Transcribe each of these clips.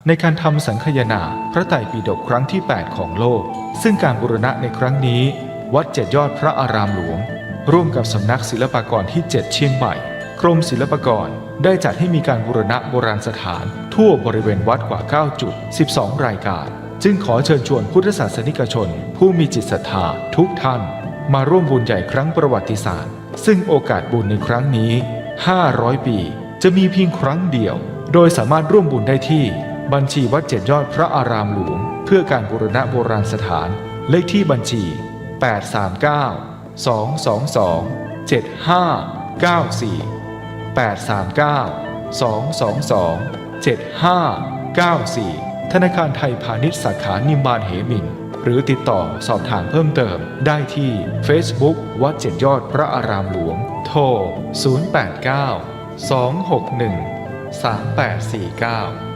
ในการทำสังคายนาพระไตรปิฎกครั้งที่ 8 ของโลกซึ่งการบูรณะในครั้งนี้วัด7 ยอดพระอารามหลวงร่วมกับสำนักศิลปากรที่ 7 เชียงใหม่กรมศิลปากรได้จัดให้มีการบูรณะโบราณสถานทั่วบริเวณวัดกว่า 9 จุด 12 รายการจึงขอเชิญชวนพุทธศาสนิกชนผู้มีจิตศรัทธาทุกท่านมาร่วมบุญใหญ่ครั้งประวัติศาสตร์ซึ่งโอกาสบุญในครั้งนี้500 ปีจะมีเพียงครั้งเดียวโดยสามารถร่วมบุญได้ที่บัญชีวัด7 ยอดพระอารามหลวงเพื่อการบูรณะโบราณสถานเลขที่บัญชี839-222-7594 ธนาคารไทยพาณิชย์สาขานิมมานเหมินหรือติดต่อสอบถามเพิ่มเติมได้ที่ Facebook วัด7 ยอดพระอารามหลวงโทร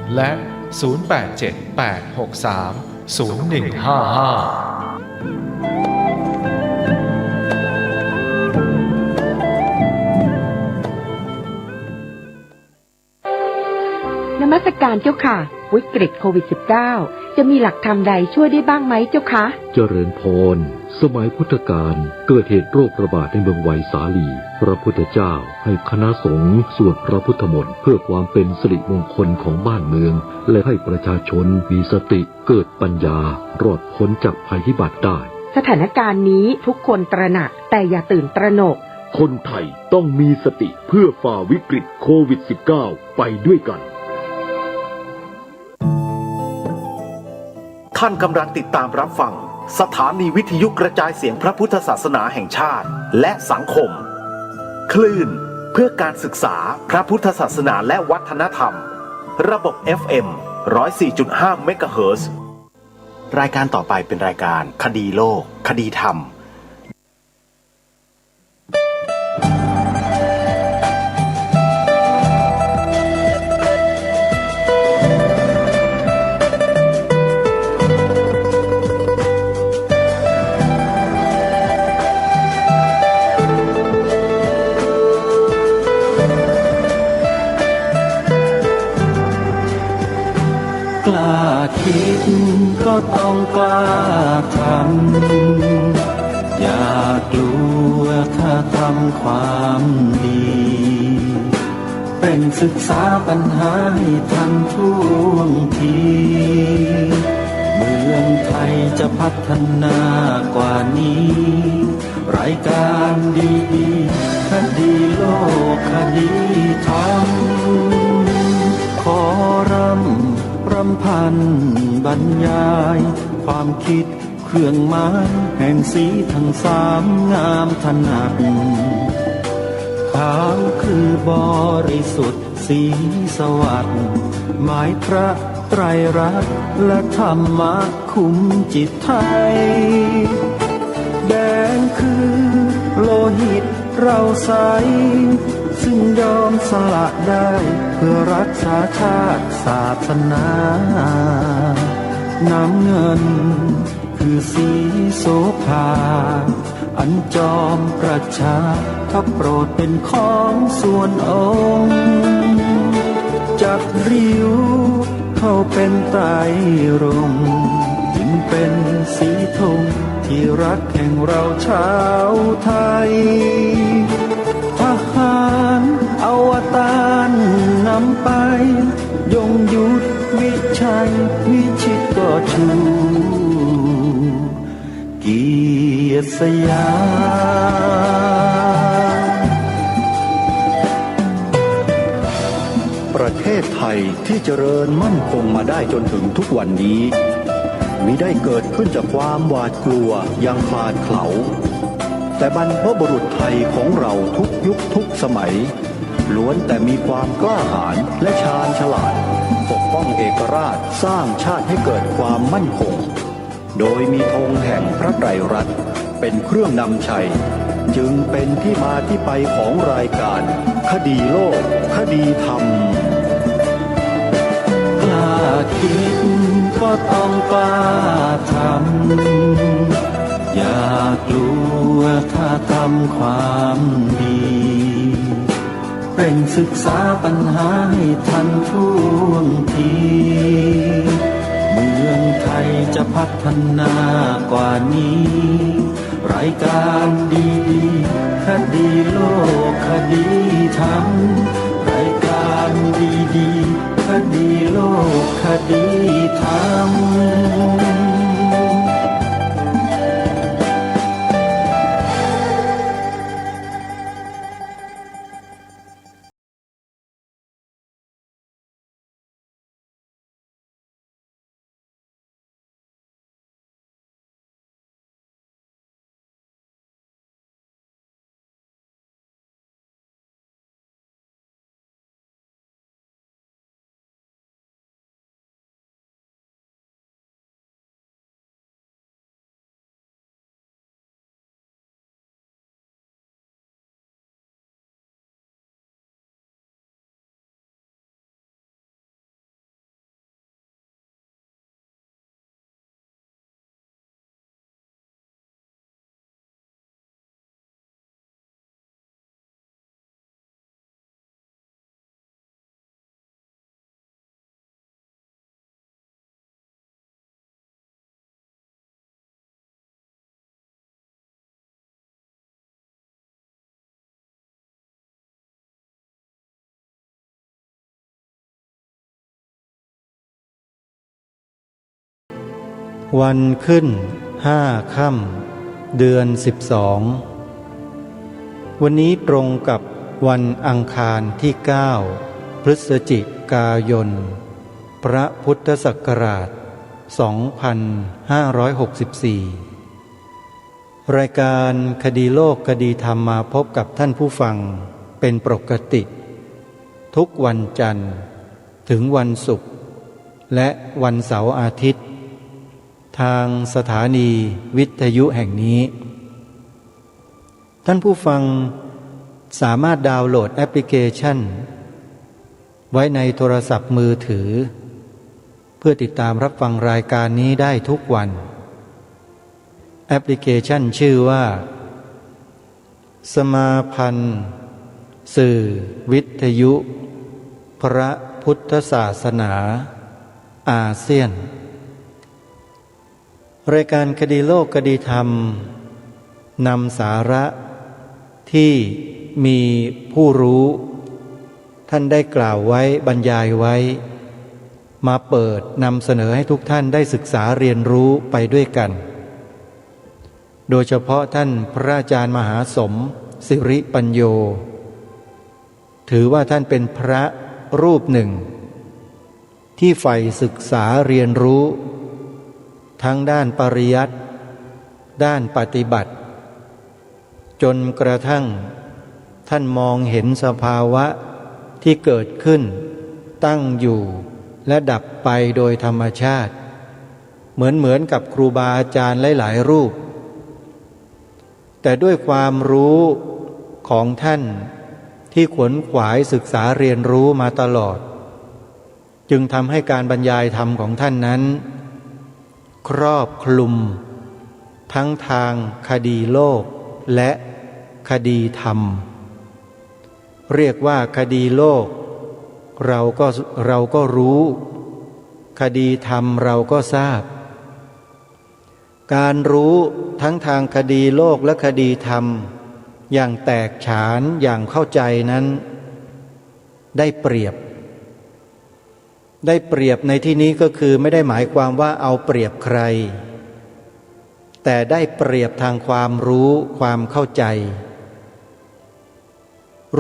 089-261-3849และ0878630155นมัสการเจ้าค่ะวิกฤตโควิด -19 จะมีหลักธรรมใดช่วยได้บ้างไหมเจ้าคะเจริญพรสมัยพุทธกาลเกิดเหตุโรคระบาดในเมืองไวสาลีพระพุทธเจ้าให้คณะสงฆ์สวดพระพุทธมนต์เพื่อความเป็นสิริมงคลของบ้านเมืองและให้ประชาชนมีสติเกิดปัญญารอดพ้นจากภัยพิบัติได้สถานการณ์นี้ทุกคนตระหนักแต่อย่าตื่นตระหนกคนไทยต้องมีสติเพื่อฝ่าวิกฤตโควิด -19 ไปด้วยกันท่านกำลังติดตามรับฟังสถานีวิทยุกระจายเสียงพระพุทธศาสนาแห่งชาติและสังคมคลื่นเพื่อการศึกษาพระพุทธศาสนาและวัฒนธรรมระบบ FM 104.5 เมกะเฮิรตซ์รายการต่อไปเป็นรายการคดีโลกคดีธรรมคิดก็ต้องกล้าทำอย่ากลัวถ้าทำความดีเป็นศึกษาปัญหาให้ทันท่วงทีเมืองไทยจะพัฒนากว่านี้รายการดีๆคดีโลกคดีธรรมขอรำพันบรรยายความคิดเครื่องหมายแห่งสีทั้งสามงามถนัดขาวคือบริสุทธิ์สีสวัสดิ์หมายพระไตรรัตน์และธรรมะคุ้มจิตไทยแดงคือโลหิตเราใสซึ่งยอมสละได้เพื่อรักษาชาติศาสนาน้ำเงินคือสีโสภาอันจอมประชาถ้าโปรดเป็นของส่วนองค์จับริ้วเข้าเป็นไตรรงค์จึงเป็นสีธงที่รักแห่งเราชาวไทยทหารอวตารนำไปยงยุทธวิชัยวิชิตก็ชูเกียรติสยามประเทศไทยที่เจริญมั่นคงมาได้จนถึงทุกวันนี้มิได้เกิดขึ้นจากความหวาดกลัวอย่างคลาดเขลาแต่บรรพบุรุษไทยของเราทุกยุคทุกสมัยล้วนแต่มีความกล้าหาญและชาญฉลาดปกป้องเอกราชสร้างชาติให้เกิดความมั่นคงโดยมีธงแห่งพระไตรรัตน์เป็นเครื่องนำชัยจึงเป็นที่มาที่ไปของรายการคดีโลกคดีธรรมกล้าคิดก็ต้องกล้าทำอย่ากลัวถ้าทำความดีเป็นศึกษาปัญหาให้ทันท่วงที ฒนากว่านี้ รายการดีๆคดีโลกคดีธรรมรายการดีๆคดีโลกคดีธรรมวันขึ้น5 ค่ำเดือน 12วันนี้ตรงกับวันอังคารที่ 9 พฤศจิกายนพระพุทธศักราช 2564 รายการคดีโลกคดีธรรมมาพบกับท่านผู้ฟังเป็นปกติทุกวันจันทร์ถึงวันศุกร์และวันเสาร์อาทิตย์ทางสถานีวิทยุแห่งนี้ท่านผู้ฟังสามารถดาวน์โหลดแอปพลิเคชันไว้ในโทรศัพท์มือถือเพื่อติดตามรับฟังรายการนี้ได้ทุกวันแอปพลิเคชันชื่อว่าสมาพันธ์สื่อวิทยุพระพุทธศาสนาอาเซียนรายการคดีโลกคดีธรรมนำสาระที่มีผู้รู้ท่านได้กล่าวไว้บรรยายไว้มาเปิดนำเสนอให้ทุกท่านได้ศึกษาเรียนรู้ไปด้วยกันโดยเฉพาะท่านพระอาจารย์มหาสมศิริปัญโยถือว่าท่านเป็นพระรูปหนึ่งที่ใฝ่ศึกษาเรียนรู้ทั้งด้านปริยัติด้านปฏิบัติจนกระทั่งท่านมองเห็นสภาวะที่เกิดขึ้นตั้งอยู่และดับไปโดยธรรมชาติเหมือนกับครูบาอาจารย์หลายๆรูปแต่ด้วยความรู้ของท่านที่ขวนขวายศึกษาเรียนรู้มาตลอดจึงทำให้การบรรยายธรรมของท่านนั้นครอบคลุมทั้งทางคดีโลกและคดีธรรมเรียกว่าคดีโลกเราก็รู้คดีธรรมเราก็ทราบการรู้ทั้งทางคดีโลกและคดีธรรมอย่างแตกฉานอย่างเข้าใจนั้นได้เปรียบในที่นี้ก็คือไม่ได้หมายความว่าเอาเปรียบใครแต่ได้เปรียบทางความรู้ความเข้าใจ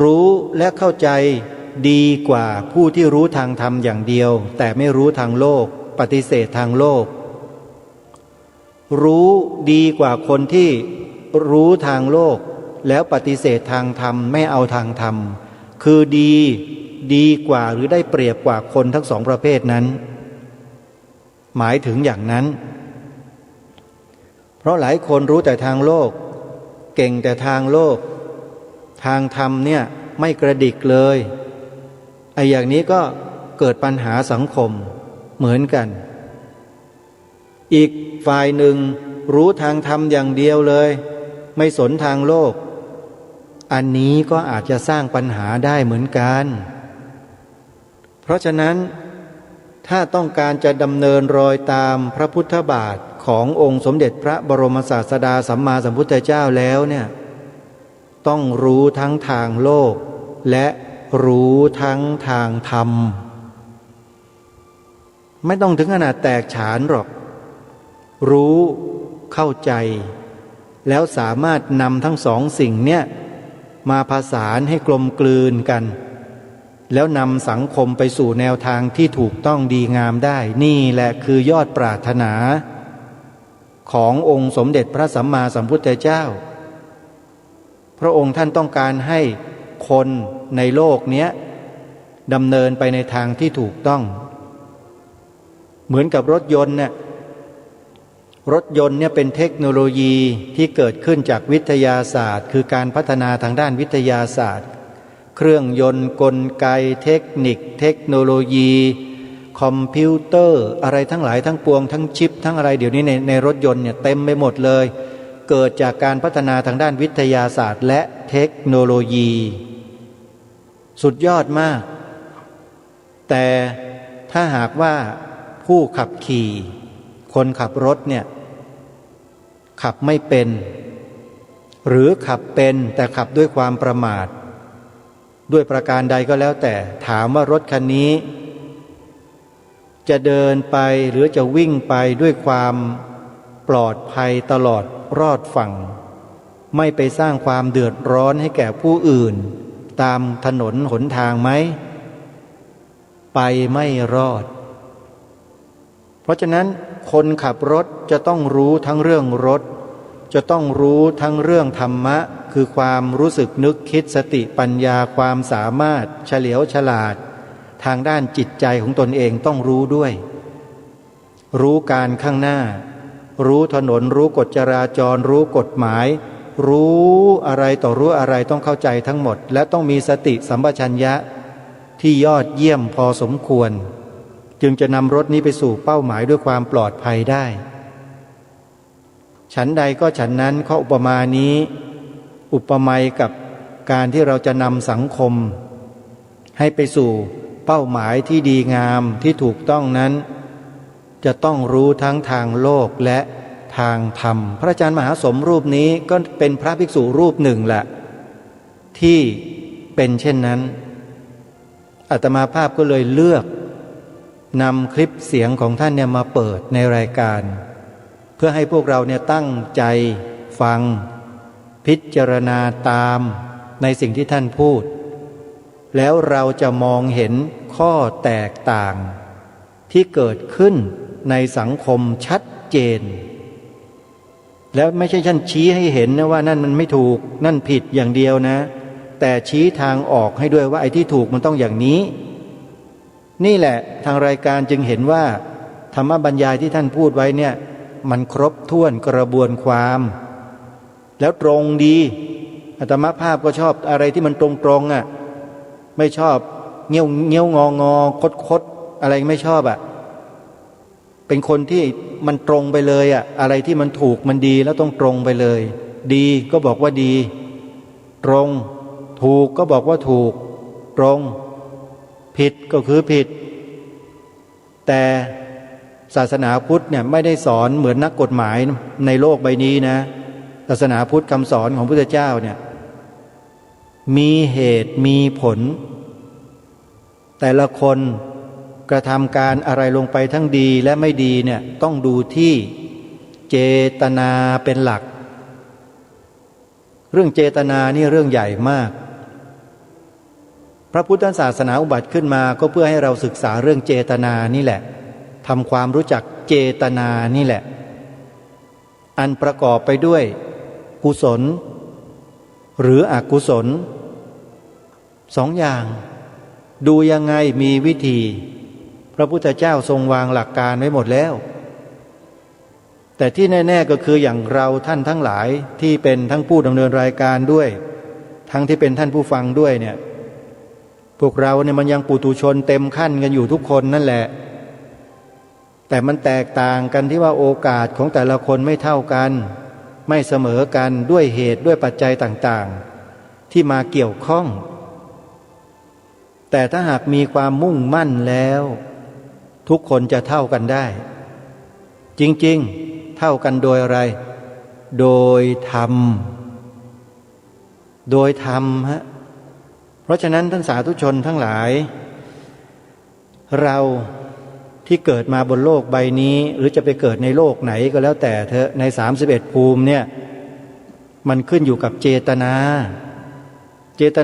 รู้และเข้าใจดีกว่าผู้ที่รู้ทางธรรมอย่างเดียวแต่ไม่รู้ทางโลกปฏิเสธทางโลกรู้ดีกว่าคนที่รู้ทางโลกแล้วปฏิเสธทางธรรมไม่เอาทางธรรมคือดีกว่าหรือได้เปรียบกว่าคนทั้งสองประเภทนั้นหมายถึงอย่างนั้นเพราะหลายคนรู้แต่ทางโลกเก่งแต่ทางโลกทางธรรมเนี่ยไม่กระดิกเลยอย่างนี้ก็เกิดปัญหาสังคมเหมือนกันอีกฝ่ายหนึ่งรู้ทางธรรมอย่างเดียวเลยไม่สนทางโลกอันนี้ก็อาจจะสร้างปัญหาได้เหมือนกันเพราะฉะนั้นถ้าต้องการจะดำเนินรอยตามพระพุทธบาท ขององค์สมเด็จพระบรมศาสดาสัมมาสัมพุทธเจ้าแล้วเนี่ยต้องรู้ทั้งทางโลกและรู้ทั้งทางธรรมไม่ต้องถึงขนาดแตกฉานหรอกรู้เข้าใจแล้วสามารถนำทั้งสองสิ่งเนี่ยมาผสานให้กลมกลืนกันแล้วนำสังคมไปสู่แนวทางที่ถูกต้องดีงามได้นี่แหละคือยอดปรารถนาขององค์สมเด็จพระสัมมาสัมพุทธเจ้าพระองค์ท่านต้องการให้คนในโลกนี้ดำเนินไปในทางที่ถูกต้องเหมือนกับรถยนต์เนี่ยรถยนต์เนี่ยเป็นเทคโนโลยีที่เกิดขึ้นจากวิทยาศาสตร์คือการพัฒนาทางด้านวิทยาศาสตร์เครื่องยนต์กลไกเทคนิคเทคโนโลยีคอมพิวเตอร์อะไรทั้งหลายทั้งปวงทั้งชิปทั้งอะไรเดี๋ยวนี้ในรถยนต์เนี่ยเต็มไปหมดเลยเกิดจากการพัฒนาทางด้านวิทยาศาสตร์และเทคโนโลยีสุดยอดมากแต่ถ้าหากว่าผู้ขับขี่คนขับรถเนี่ยขับไม่เป็นหรือขับเป็นแต่ขับด้วยความประมาทด้วยประการใดก็แล้วแต่ถามว่ารถคันนี้จะเดินไปหรือจะวิ่งไปด้วยความปลอดภัยตลอดรอดฝั่งไม่ไปสร้างความเดือดร้อนให้แก่ผู้อื่นตามถนนหนทางไหมไปไม่รอดเพราะฉะนั้นคนขับรถจะต้องรู้ทั้งเรื่องรถจะต้องรู้ทั้งเรื่องธรรมะคือความรู้สึกนึกคิดสติปัญญาความสามารถเฉลียวฉลาดทางด้านจิตใจของตนเองต้องรู้ด้วยรู้การข้างหน้ารู้ถนนรู้กฎจราจรรู้กฎหมายรู้อะไรต่อรู้อะไรต้องเข้าใจทั้งหมดและต้องมีสติสัมปชัญญะที่ยอดเยี่ยมพอสมควรจึงจะนำรถนี้ไปสู่เป้าหมายด้วยความปลอดภัยได้ฉันใดก็ฉันนั้นข้ออุปมานี้อุปไมยกับการที่เราจะนำสังคมให้ไปสู่เป้าหมายที่ดีงามที่ถูกต้องนั้นจะต้องรู้ทั้งทางโลกและทางธรรมพระอาจารย์มหาสมรูปนี้ก็เป็นพระภิกษุรูปหนึ่งแหละที่เป็นเช่นนั้นอาตมาภาพก็เลยเลือกนำคลิปเสียงของท่านเนี่ยมาเปิดในรายการเพื่อให้พวกเราเนี่ยตั้งใจฟังพิจารณาตามในสิ่งที่ท่านพูดแล้วเราจะมองเห็นข้อแตกต่างที่เกิดขึ้นในสังคมชัดเจนแล้วไม่ใช่ท่านชี้ให้เห็นนะว่านั่นมันไม่ถูกนั่นผิดอย่างเดียวนะแต่ชี้ทางออกให้ด้วยว่าไอ้ที่ถูกมันต้องอย่างนี้นี่แหละทางรายการจึงเห็นว่าธรรมบรรยายที่ท่านพูดไว้เนี่ยมันครบถ้วนกระบวนความแล้วตรงดีอาตมาภาพก็ชอบอะไรที่มันตรงๆอ่ะไม่ชอบเงี้ยวเงี้ยวงองอคดอะไรไม่ชอบอ่ะเป็นคนที่มันตรงไปเลยอ่ะอะไรที่มันถูกมันดีแล้วต้องตรงไปเลยดีก็บอกว่าดีตรงถูกก็บอกว่าถูกตรงผิดก็คือผิดแต่ศาสนาพุทธเนี่ยไม่ได้สอนเหมือนนักกฎหมายในโลกใบนี้นะศาสนาพุทธคำสอนของพระพุทธเจ้าเนี่ยมีเหตุมีผลแต่ละคนกระทำการอะไรลงไปทั้งดีและไม่ดีเนี่ยต้องดูที่เจตนาเป็นหลักเรื่องเจตนานี่เรื่องใหญ่มากพระพุทธศาสนาอุบัติขึ้นมาก็เพื่อให้เราศึกษาเรื่องเจตนานี่แหละทำความรู้จักเจตนานี่แหละอันประกอบไปด้วยกุศลหรืออกุศลสองอย่างดูยังไงมีวิธีพระพุทธเจ้าทรงวางหลักการไว้หมดแล้วแต่ที่แน่ๆก็คืออย่างเราท่านทั้งหลายที่เป็นทั้งผู้ดำเนินรายการด้วยทั้งที่เป็นท่านผู้ฟังด้วยเนี่ยพวกเราเนี่ยมันยังปุถุชนเต็มขั้นกันอยู่ทุกคนนั่นแหละแต่มันแตกต่างกันที่ว่าโอกาสของแต่ละคนไม่เท่ากันไม่เสมอกันด้วยเหตุด้วยปัจจัยต่างๆที่มาเกี่ยวข้องแต่ถ้าหากมีความมุ่งมั่นแล้วทุกคนจะเท่ากันได้จริงๆ เท่ากันโดยอะไรโดยธรรมฮะเพราะฉะนั้นท่านสาธุชนทั้งหลายเราที่เกิดมาบนโลกใบนี้หรือจะไปเกิดในโลกไหนก็แล้วแต่เถอะใน31ภูมิเนี่ยมันขึ้นอยู่กับเจต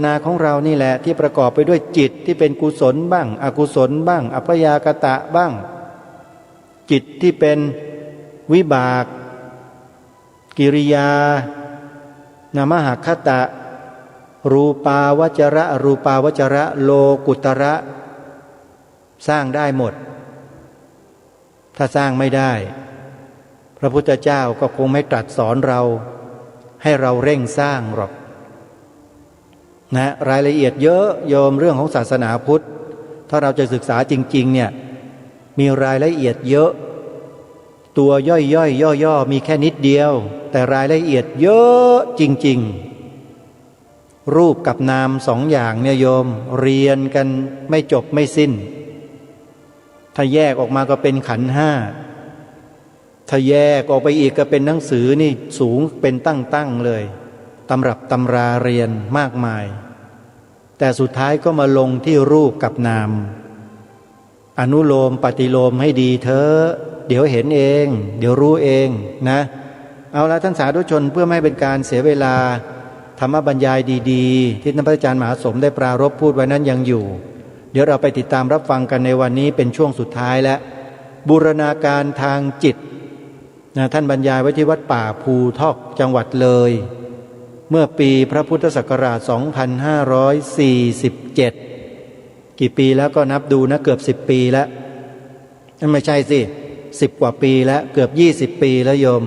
นาของเรานี่แหละที่ประกอบไปด้วยจิตที่เป็นกุศลบ้างอกุศลบ้างอัพยากตะบ้างจิตที่เป็นวิบากกิริยานามหคตะรูปาวจระอรูปาวจระโลกุตระสร้างได้หมดถ้าสร้างไม่ได้พระพุทธเจ้าก็คงไม่ตรัสสอนเราให้เราเร่งสร้างหรอกนะรายละเอียดเยอะโยมเรื่องของศาสนาพุทธถ้าเราจะศึกษาจริงๆเนี่ยมีรายละเอียดเยอะตัวย่อยมีแค่นิดเดียวแต่รายละเอียดเยอะจริงๆรูปกับนามสองอย่างเนี่ยโยมเรียนกันไม่จบไม่สิ้นถ้าแยกออกมาก็เป็นขันธ์ห้าถ้าแยกออกไปอีกก็เป็นหนังสือนี่สูงเป็นตั้งเลยตำรับตำราเรียนมากมายแต่สุดท้ายก็มาลงที่รูปกับนามอนุโลมปฏิโลมให้ดีเถอะเดี๋ยวเห็นเองเดี๋ยวรู้เองนะเอาละท่านสาธุชนเพื่อไม่เป็นการเสียเวลาธรรมบรรยายดีๆที่ท่านพระอาจารย์มหาสมได้ปรารภพูดไว้นั้นยังอยู่เดี๋ยวเราไปติดตามรับฟังกันในวันนี้เป็นช่วงสุดท้ายแล้วบูรณาการทางจิตนะท่านบรรยายไว้ที่วัดป่าภูทอกจังหวัดเลยเมื่อปีพระพุทธศักราช 2547 กี่ปีแล้วก็นับดูนะเกือบ10 ปีแล้วนั่นไม่ใช่สิ10 กว่าปีแล้วเกือบ20 ปีแล้วโยม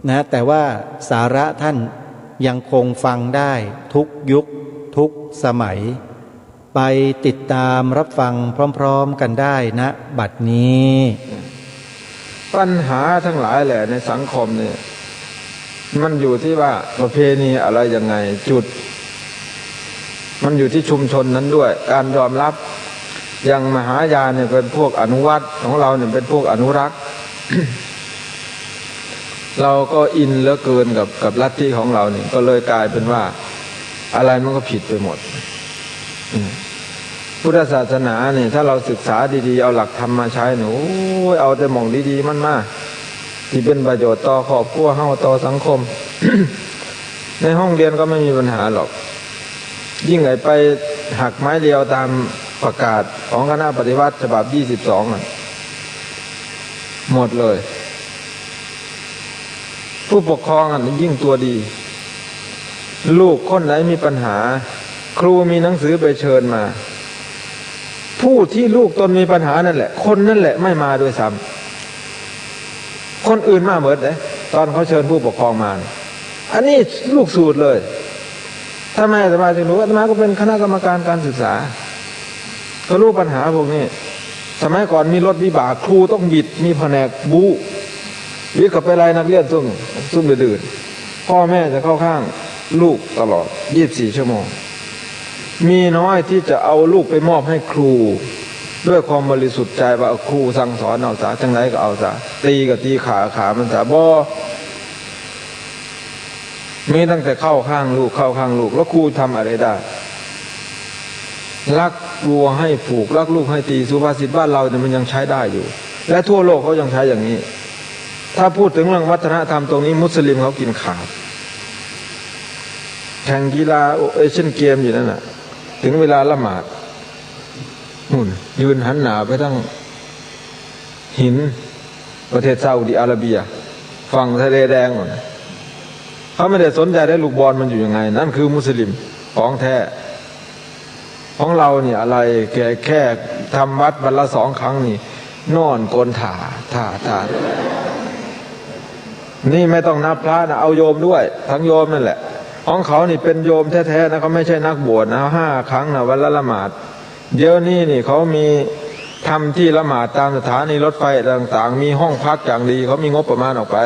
นะแต่ว่าสาระท่านยังคงฟังได้ทุกยุคทุกสมัยไปติดตามรับฟังพร้อมๆกันได้นะบัดนี้ปัญหาทั้งหลายแหละในสังคมเนี่ยมันอยู่ที่ว่าประเพณีอะไรยังไงจุดมันอยู่ที่ชุมชนนั้นด้วยการยอมรับอย่างมหายานเนี่ยเป็นพวกอนุวัตของเราเนี่ยเป็นพวกอนุรักษ์ เราก็อินเหลือเกินกับลัทธิของเราเนี่ยก็เลยกลายเป็นว่าอะไรมันก็ผิดไปหมดพุทธศาสนาเนี่ยถ้าเราศึกษาดีๆเอาหลักธรรมมาใช้หนูเอาแต่หม่องดีๆมันมาที่เป็นประโยชน์ต่อครอบครัวเฮาต่อสังคม ในห้องเรียนก็ไม่มีปัญหาหรอกยิ่งไปหักไม้เรียวตามประกาศของคณะปฏิวัติฉบับ22หมดเลยผู้ปกครองยิ่งตัวดีลูกคนไหนมีปัญหาครูมีหนังสือไปเชิญมาผู้ที่ลูกตนมีปัญหานั่นแหละคนนั่นแหละไม่มาด้วยซ้ำคนอื่นมาเหมือนเลยตอนเขาเชิญผู้ปกครองมาอันนี้ลูกสูตรเลยถ้าแม่จะมาถึงหนูอาตมาก็เป็นคณะกรรมการการศึกษาก็รู้ปัญหาพวกนี้สมัยก่อนมีรถวิบากครูต้องบิดมีแผนกบู๊วิทย์กับไปไล่นักเรียนซุ่มดื่นพ่อแม่จะเข้าข้างลูกตลอด24 ชั่วโมงมีน้อยที่จะเอาลูกไปมอบให้ครูด้วยความบริสุทธิ์ใจว่าครูสั่งสอนเอาซะจังไรก็เอาซะตีก็ตีขามันซะบ่มีตั้งแต่เข้าข้างลูกแล้วครูทำอะไรได้รักวัวให้ผูกรักลูกให้ตีสุภาษิตบ้านเราเนี่ยมันยังใช้ได้อยู่และทั่วโลกเขายังใช้อย่างนี้ถ้าพูดถึงเรื่องวัฒนธรรมตรงนี้มุสลิมเขากินขาดแข่งกีฬาเอเชียนเกมอยู่นั่นน่ะถึงเวลาละหมาดหุ่นยืนหันหน้าไปทั้งหินประเทศซาอุดิอาระเบียฝั่งทะเลแดงเขาไม่ได้สนใจได้ลูกบอลมันอยู่ยังไงนั่นคือมุสลิมของแท้ของเราเนี่ยอะไรแค่ทำวัดวันละ2 ครั้งนี่นอนโกนถ่านี่ไม่ต้องนับพระนะเอาโยมด้วยทั้งโยมนั่นแหละของเขานี่เป็นโยมแท้ๆนะเขาไม่ใช่นักบวชนะ5 ครั้งนะวันละละหมาดเดี๋ยวนี้นี่เขามีทำที่ละหมาดตามสถานีรถไฟต่างๆมีห้องพักอย่างดีเขามีงบประมาณออกไป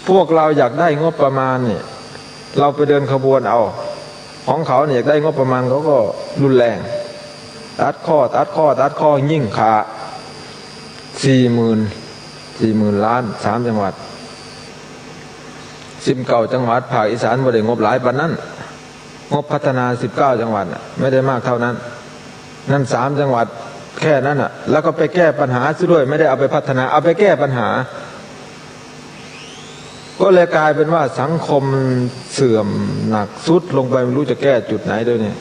พวกเราอยากได้งบประมาณเนี่ยเราไปเดินขบวนเอาของเขาเนี่ยอยากได้งบประมาณเขาก็รุนแรงตัดข้อยิ่งขา40,000 40,000 ล้าน3จังหวัด19จังหวัดภาคอีสานบ่ได้งบหลายปานนั้นงบพัฒนา19จังหวัดไม่ได้มากเท่านั้นนั่น3จังหวัดแค่นั้นแล้วก็ไปแก้ปัญหาซะด้วยไม่ได้เอาไปพัฒนาเอาไปแก้ปัญหาก็เลยกลายเป็นว่าสังคมเสื่อมหนักสุดลงไปไม่รู้จะแก้จุดไหนด้วยเนี่ย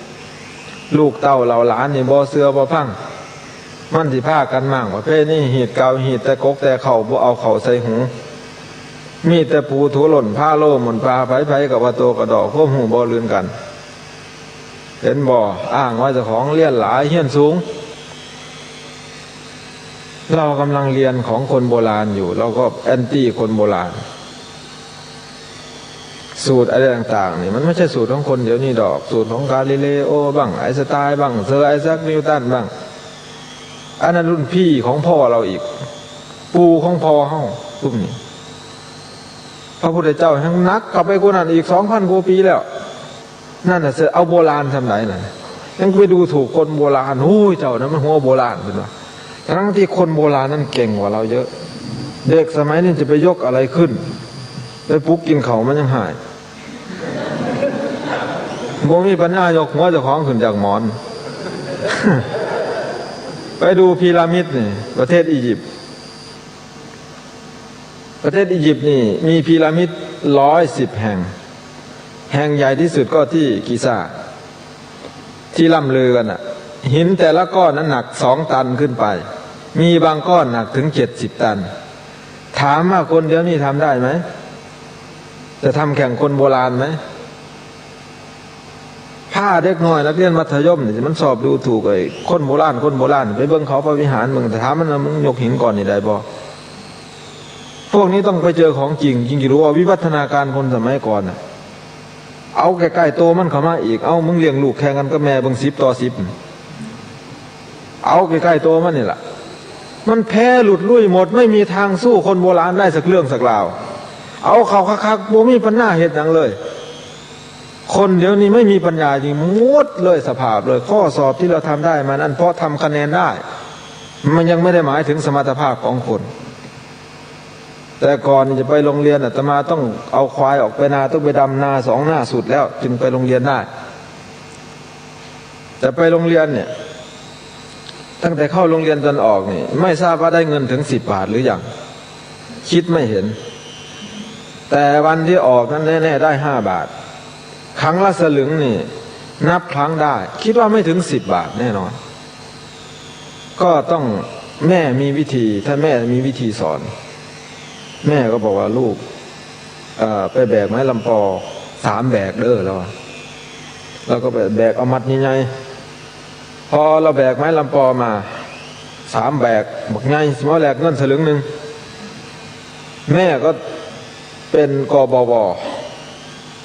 ลูกเต้าเราหลานนี่บ่เสือบ่พังมันสิพากันมั่งว่าเพนี่หีดเก่าหีดแต่กกแต่เข่าบ่เอาเข่าใส่หูมีแต่ปูถูหล่นผ้าโล่หมุนปลาไผกับว่าโตกระดอกพวกหูบ่ลืนกันเห็นบ่อ้างว่าเจ้าของเรียนหลายเฮี้ยนสูงเรากำลังเรียนของคนโบราณอยู่เราก็แอนตี้คนโบราณสูตรอะไรต่างๆนี่มันไม่ใช่สูตรของคนเดี๋ยวนี้ดอกสูตรของกาลิเลโอบ้างไอน์สไตน์บ้างเซอร์ไอแซคนิวตันบ้างอันนั้นรุ่นพี่ของพ่อเราอีกปู่ของพ่อเฮารุ่นนี้พระพุทธเจ้าทั้งนักกลับไปกว่านั้นอีก 2,000 กว่าปีแล้วนั่นน่ะเอาโบราณทำไหนน่ะยังไปดูถูกคนโบราณโอ้ยเจ้านั้นมันหัวโบราณเป็นว่าทั้งที่คนโบราณนั้นเก่งกว่าเราเยอะเด็กสมัยนี้จะไปยกอะไรขึ้นไปปลุกกินเขามันยังหายบ่มีปัญญายกหัวเจ้าของขึ้นจากหมอน ไปดูพีระมิดนี่ประเทศอียิปต์นี่มีพีระมิด110 แห่งใหญ่ที่สุดก็ที่กิซาที่ล่ำลือกันหินแต่ละก้อนนั้นหนัก2 ตันขึ้นไปมีบางก้อนหนักถึง70 ตันถามว่าคนเดี๋ยวนี้ทำได้ไหมจะทำแข่งคนโบราณไหมผ้าเด็กน้อยนักเรียนมัธยมนี่มันสอบดูถูกไอ้คนโบราณไปเบิ่งเขาพระวิหารมึงแต่ถามมันมึงยกหินก่อนนี่ได้บ่พวกนี้ต้องไปเจอของจริงจะรู้ว่าวิวัฒนาการคนสมัยก่อนเอาใกล้ๆโตมันเข้ามาอีกเอามึงเลี้ยงลูกแข่งกันก็แม่เบิ่ง10 ต่อ 10เอาใกล้ๆโตมันนี่แหละมันแพ้หลุดลุ่ยหมดไม่มีทางสู้คนโบราณได้สักเรื่องสักราวเอาเขาคักๆบ่มีปัญญาเฮ็ดหยังเลยคนเดี๋ยวนี้ไม่มีปัญญาจริงหมดเลยสภาพเลยข้อสอบที่เราทำได้มานั้นเพราะทำคะแนนได้มันยังไม่ได้หมายถึงสมรรถภาพของคนแต่ก่อนจะไปโรงเรียนอาตมาต้องเอาควายออกไปนาต้องไปดำนา2 หน้าสุดแล้วจึงไปโรงเรียนได้แต่ไปโรงเรียนเนี่ยตั้งแต่เข้าโรงเรียนจนออกนี่ไม่ทราบว่าได้เงินถึง10 บาทหรือยังคิดไม่เห็นแต่วันที่ออกนั้นแน่ๆได้5 บาทครั้งละสลึงนี่นับครั้งได้คิดว่าไม่ถึง10 บาทแน่นอนก็ต้องแม่มีวิธีถ้าแม่มีวิธีสอนแม่ก็บอกว่าลูกไปแบกไม้ลำปอ3 แบกเด้อแล้วก็แบกเอามัดใหญ่ๆพอเราแบกไม้ลำปอมา3 แบกบักใหญ่สมอแลกเงินสลึงนึงแม่ก็เป็นกบว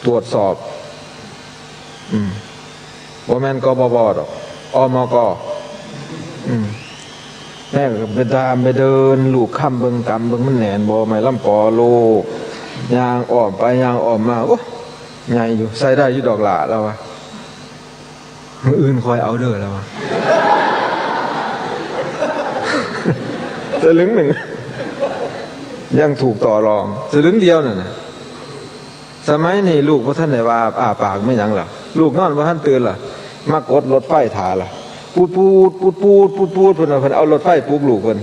ตรวจสอบบ่แม่นกบวดอกอมกแม่ก็ไปตามไปเดินลูกค่ำเบิ่งกำเบิ่งมันแหนนบ่ไม่ลำปอโลยางอ้อมไปยางอ้อมมาโอ้ใหญ่อยู่ใส่ได้อยู่ดอกหล่าแล้ววะมื้ออื่นคอยเอาเด้อแล้ววะสลึงหนึ่งยังถูกต่อรองสลึงเดียวน่ะสมัยนี้ลูกพ่อท่านไหนว่าปากไม่ยังล่ะลูกนอนพ่อท่านตื่นล่ะมากดรถไฟถาล่ะปูดเพิ่นเอารถไฟปลุกลูกเพิ่น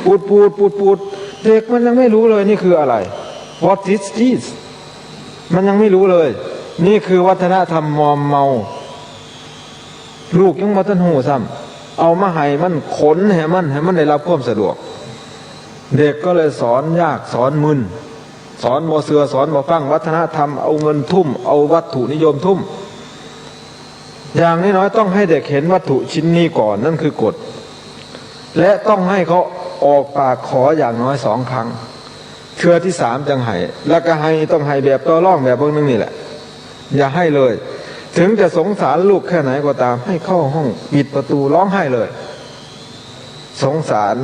ปูดเด็กมันยังไม่รู้เลยนี่คืออะไร What is this มันยังไม่รู้เลยนี่คือวัฒนธรรมมอมเมาลูกยังบ่ทันหูซ้ำเอามาให้มันขนให้มันได้รับความสะดวกเด็กก็เลยสอนยากสอนมึนสอนบ่เสือสอนบ่ฟังวัฒนธรรมเอาเงินทุ่มเอาวัตถุนิยมทุ่มอย่างน้อยๆต้องให้เด็กเห็นวัตถุชิ้นนี้ก่อนนั่นคือกฎและต้องให้เขาออกปากขออย่างน้อย2 ครั้งเทื่อที่3จังให้แล้วก็ให้ต้องให้แบบต่อรองแบบพวกนึงนี่แหละอย่าให้เลยถึงจะสงสารลูกแค่ไหนก็ตามให้เข้าห้องปิดประตูร้องไห้เลยสงสาร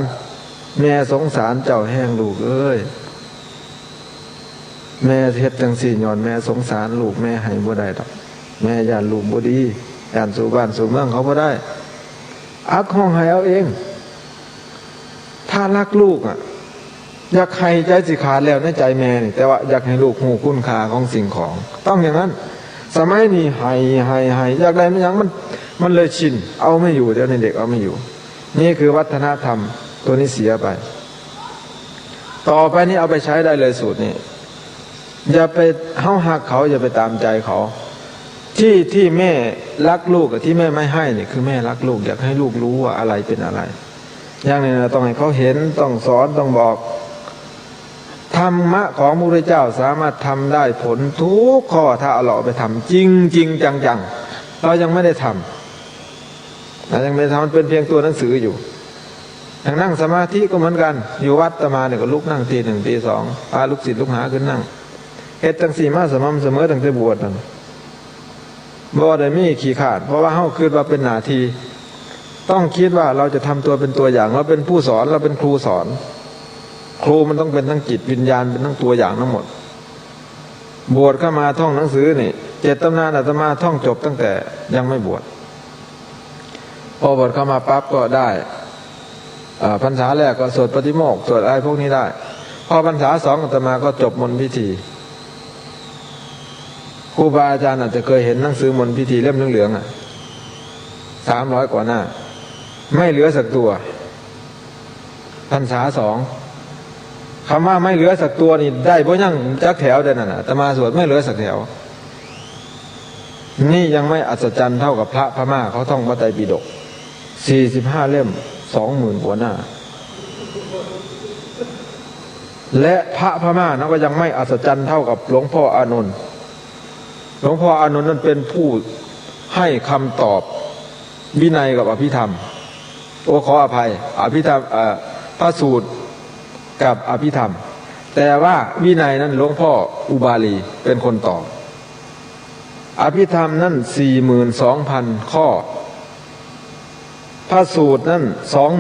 แม่สงสารเจ้าแห้งลูกเอ้ยแม่เฮ็ดจังสี่ย้อนแม่สงสารลูกแม่ให้บ่ได้ดอกแม่ย่านลูกบ่ดีย่านสู่บ้านสู่เมืองเขาบ่ได้อักห้องให้เอาเองถ้ารักลูก อยากให้ใจสิขาดแล้วในใจแม่นี่แต่ว่าอยากให้ลูกหูคุณค่าของสิ่งของต้องอย่างนั้นสมัยนี้ให้อยากได้ไม่ยังมันเลยชินเอาไม่อยู่เดี๋ยวนี้เด็กเอาไม่อยู่นี่คือวัฒนธรรมตัวนี้เสียไปต่อไปนี้เอาไปใช้ได้เลยสูตรนี้อย่าไปเฮ้าหักเขาอย่าไปตามใจเขาที่แม่รักลูกกับที่แม่ไม่ให้นี่คือแม่รักลูกอยากให้ลูกรู้ว่าอะไรเป็นอะไรอย่างนี้นะต้องให้เขาเห็นต้องสอนต้องบอกธรรมะของพระพุทธเจ้าสามารถทำได้ผลทุกข้อถ้าเอาเราไปทำจริงจังเรายังไม่ได้ทำเรายังไม่ได้ทำมันเป็นเพียงตัวหนังสืออยู่อย่างนั่งสมาธิก็เหมือนกันอยู่วัดตมาเนี่ยก็ลุกนั่งตีหนึ่งตีสองพาลูกศิษย์ลูกหาขึ้นนั่งเฮ็ดตั้งสี่มาสม่ำเสมอตั้งแต่บวชนั่นบ่ได้มีขี้ขาดเพราะว่าเฮาคิดว่าเป็นหน้าที่ต้องคิดว่าเราจะทำตัวเป็นตัวอย่างเราเป็นผู้สอนเราเป็นครูสอนครูมันต้องเป็นทั้งจิตวิญญาณเป็นทั้งตัวอย่างทั้งหมดบวชเข้ามาท่องหนังสือนี่7 ตำนานอาตมาท่องจบตั้งแต่ยังไม่บวชพอบวชเข้ามาปั๊บก็ได้พรรษาแรกก็สวดปฏิโมกข์สวดอะไรพวกนี้ได้พอพรรษา2อาตมาก็จบมนต์พิธีครูบาอาจารย์อาจจะเคยเห็นหนังสือมนต์พิธีเล่มเหลืองๆ300 กว่าหน้าไม่เหลือสักตัวพรรษา2คำว่าไม่เหลือสักตัวนี่ได้เพราะยังจักแถวได้นั่นอาตมาสวดไม่เหลือสักแถวนี่ยังไม่อัศจรรย์เท่ากับพระพม่าเขาท่องพระไตรปิฎก45 เล่ม20,000 กว่าหน้าและพระพม่านั้นก็ยังไม่อัศจรรย์เท่ากับหลวงพ่ออานนท์หลวงพ่ออานนท์นั้นเป็นผู้ให้คำตอบวินัยกับอภิธรรมขออภัยอภิธรรมพระสูตรกับอภิธรรมแต่ว่าวินัยนั้นหลวงพ่ออุบาลีเป็นคนตอบอภิธรรมนั้น 42,000 ข้อพระสูตรนั้น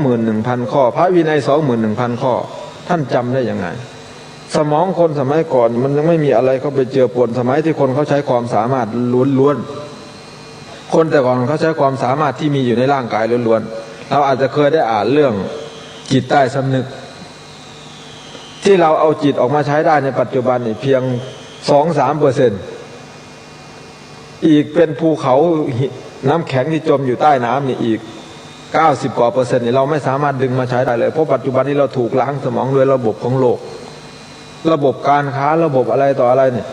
21,000 ข้อพระวินัย 21,000 ข้อท่านจำได้ยังไงสมองคนสมัยก่อนมันยังไม่มีอะไรเข้าไปเจือปนสมัยที่คนเขาใช้ความสามารถล้วนๆคนแต่ก่อนเขาใช้ความสามารถที่มีอยู่ในร่างกายล้วนๆเราอาจจะเคยได้อ่านเรื่องจิตใต้สำนึกที่เราเอาจิตออกมาใช้ได้ในปัจจุบันนี่เพียง 2-3%อีกเป็นภูเขาน้ำแข็งที่จมอยู่ใต้น้ำนี่อีก90 กว่า%นี่เราไม่สามารถดึงมาใช้ได้เลยเพราะปัจจุบันนี้เราถูกล้างสมองด้วยระบบของโลกระบบการค้าระบบอะไรต่ออะไรเนี่ย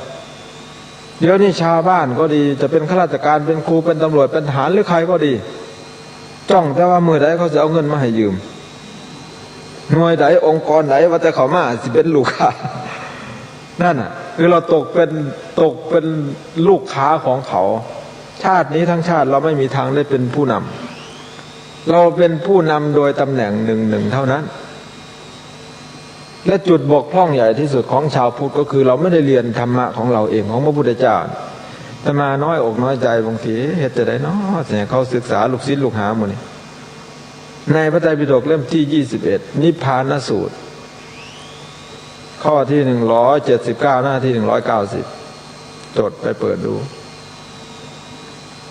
เดี๋ยวนี้ชาวบ้านก็ดีจะเป็นข้าราชการเป็นครูเป็นตำรวจเป็นทหารหรือใครก็ดีจ้องแต่ว่ามือใดเขาจะเอาเงินมาให้ยืมหน่วยใดองค์กรไหนว่าแต่เขามาสิเป็นลูกค้านั่นน่ะคือเราตกเป็นลูกค้าของเขาชาตินี้ทั้งชาติเราไม่มีทางได้เป็นผู้นำเราเป็นผู้นำโดยตำแหน่งหนึ่งเท่านั้นและจุดบกพร่องใหญ่ที่สุดของชาวพุทธก็คือเราไม่ได้เรียนธรรมะของเราเองของพระพุทธเจ้าแต่มาน้อยอกน้อยใจบางทีเหตุจะได้เนาะแต่เขาศึกษาลูกศิษย์ลูกหาหมดนี่ในพระไตรปิฎกเล่มที่21นิพพานสูตรข้อที่179หน้าที่190จดไปเปิดดู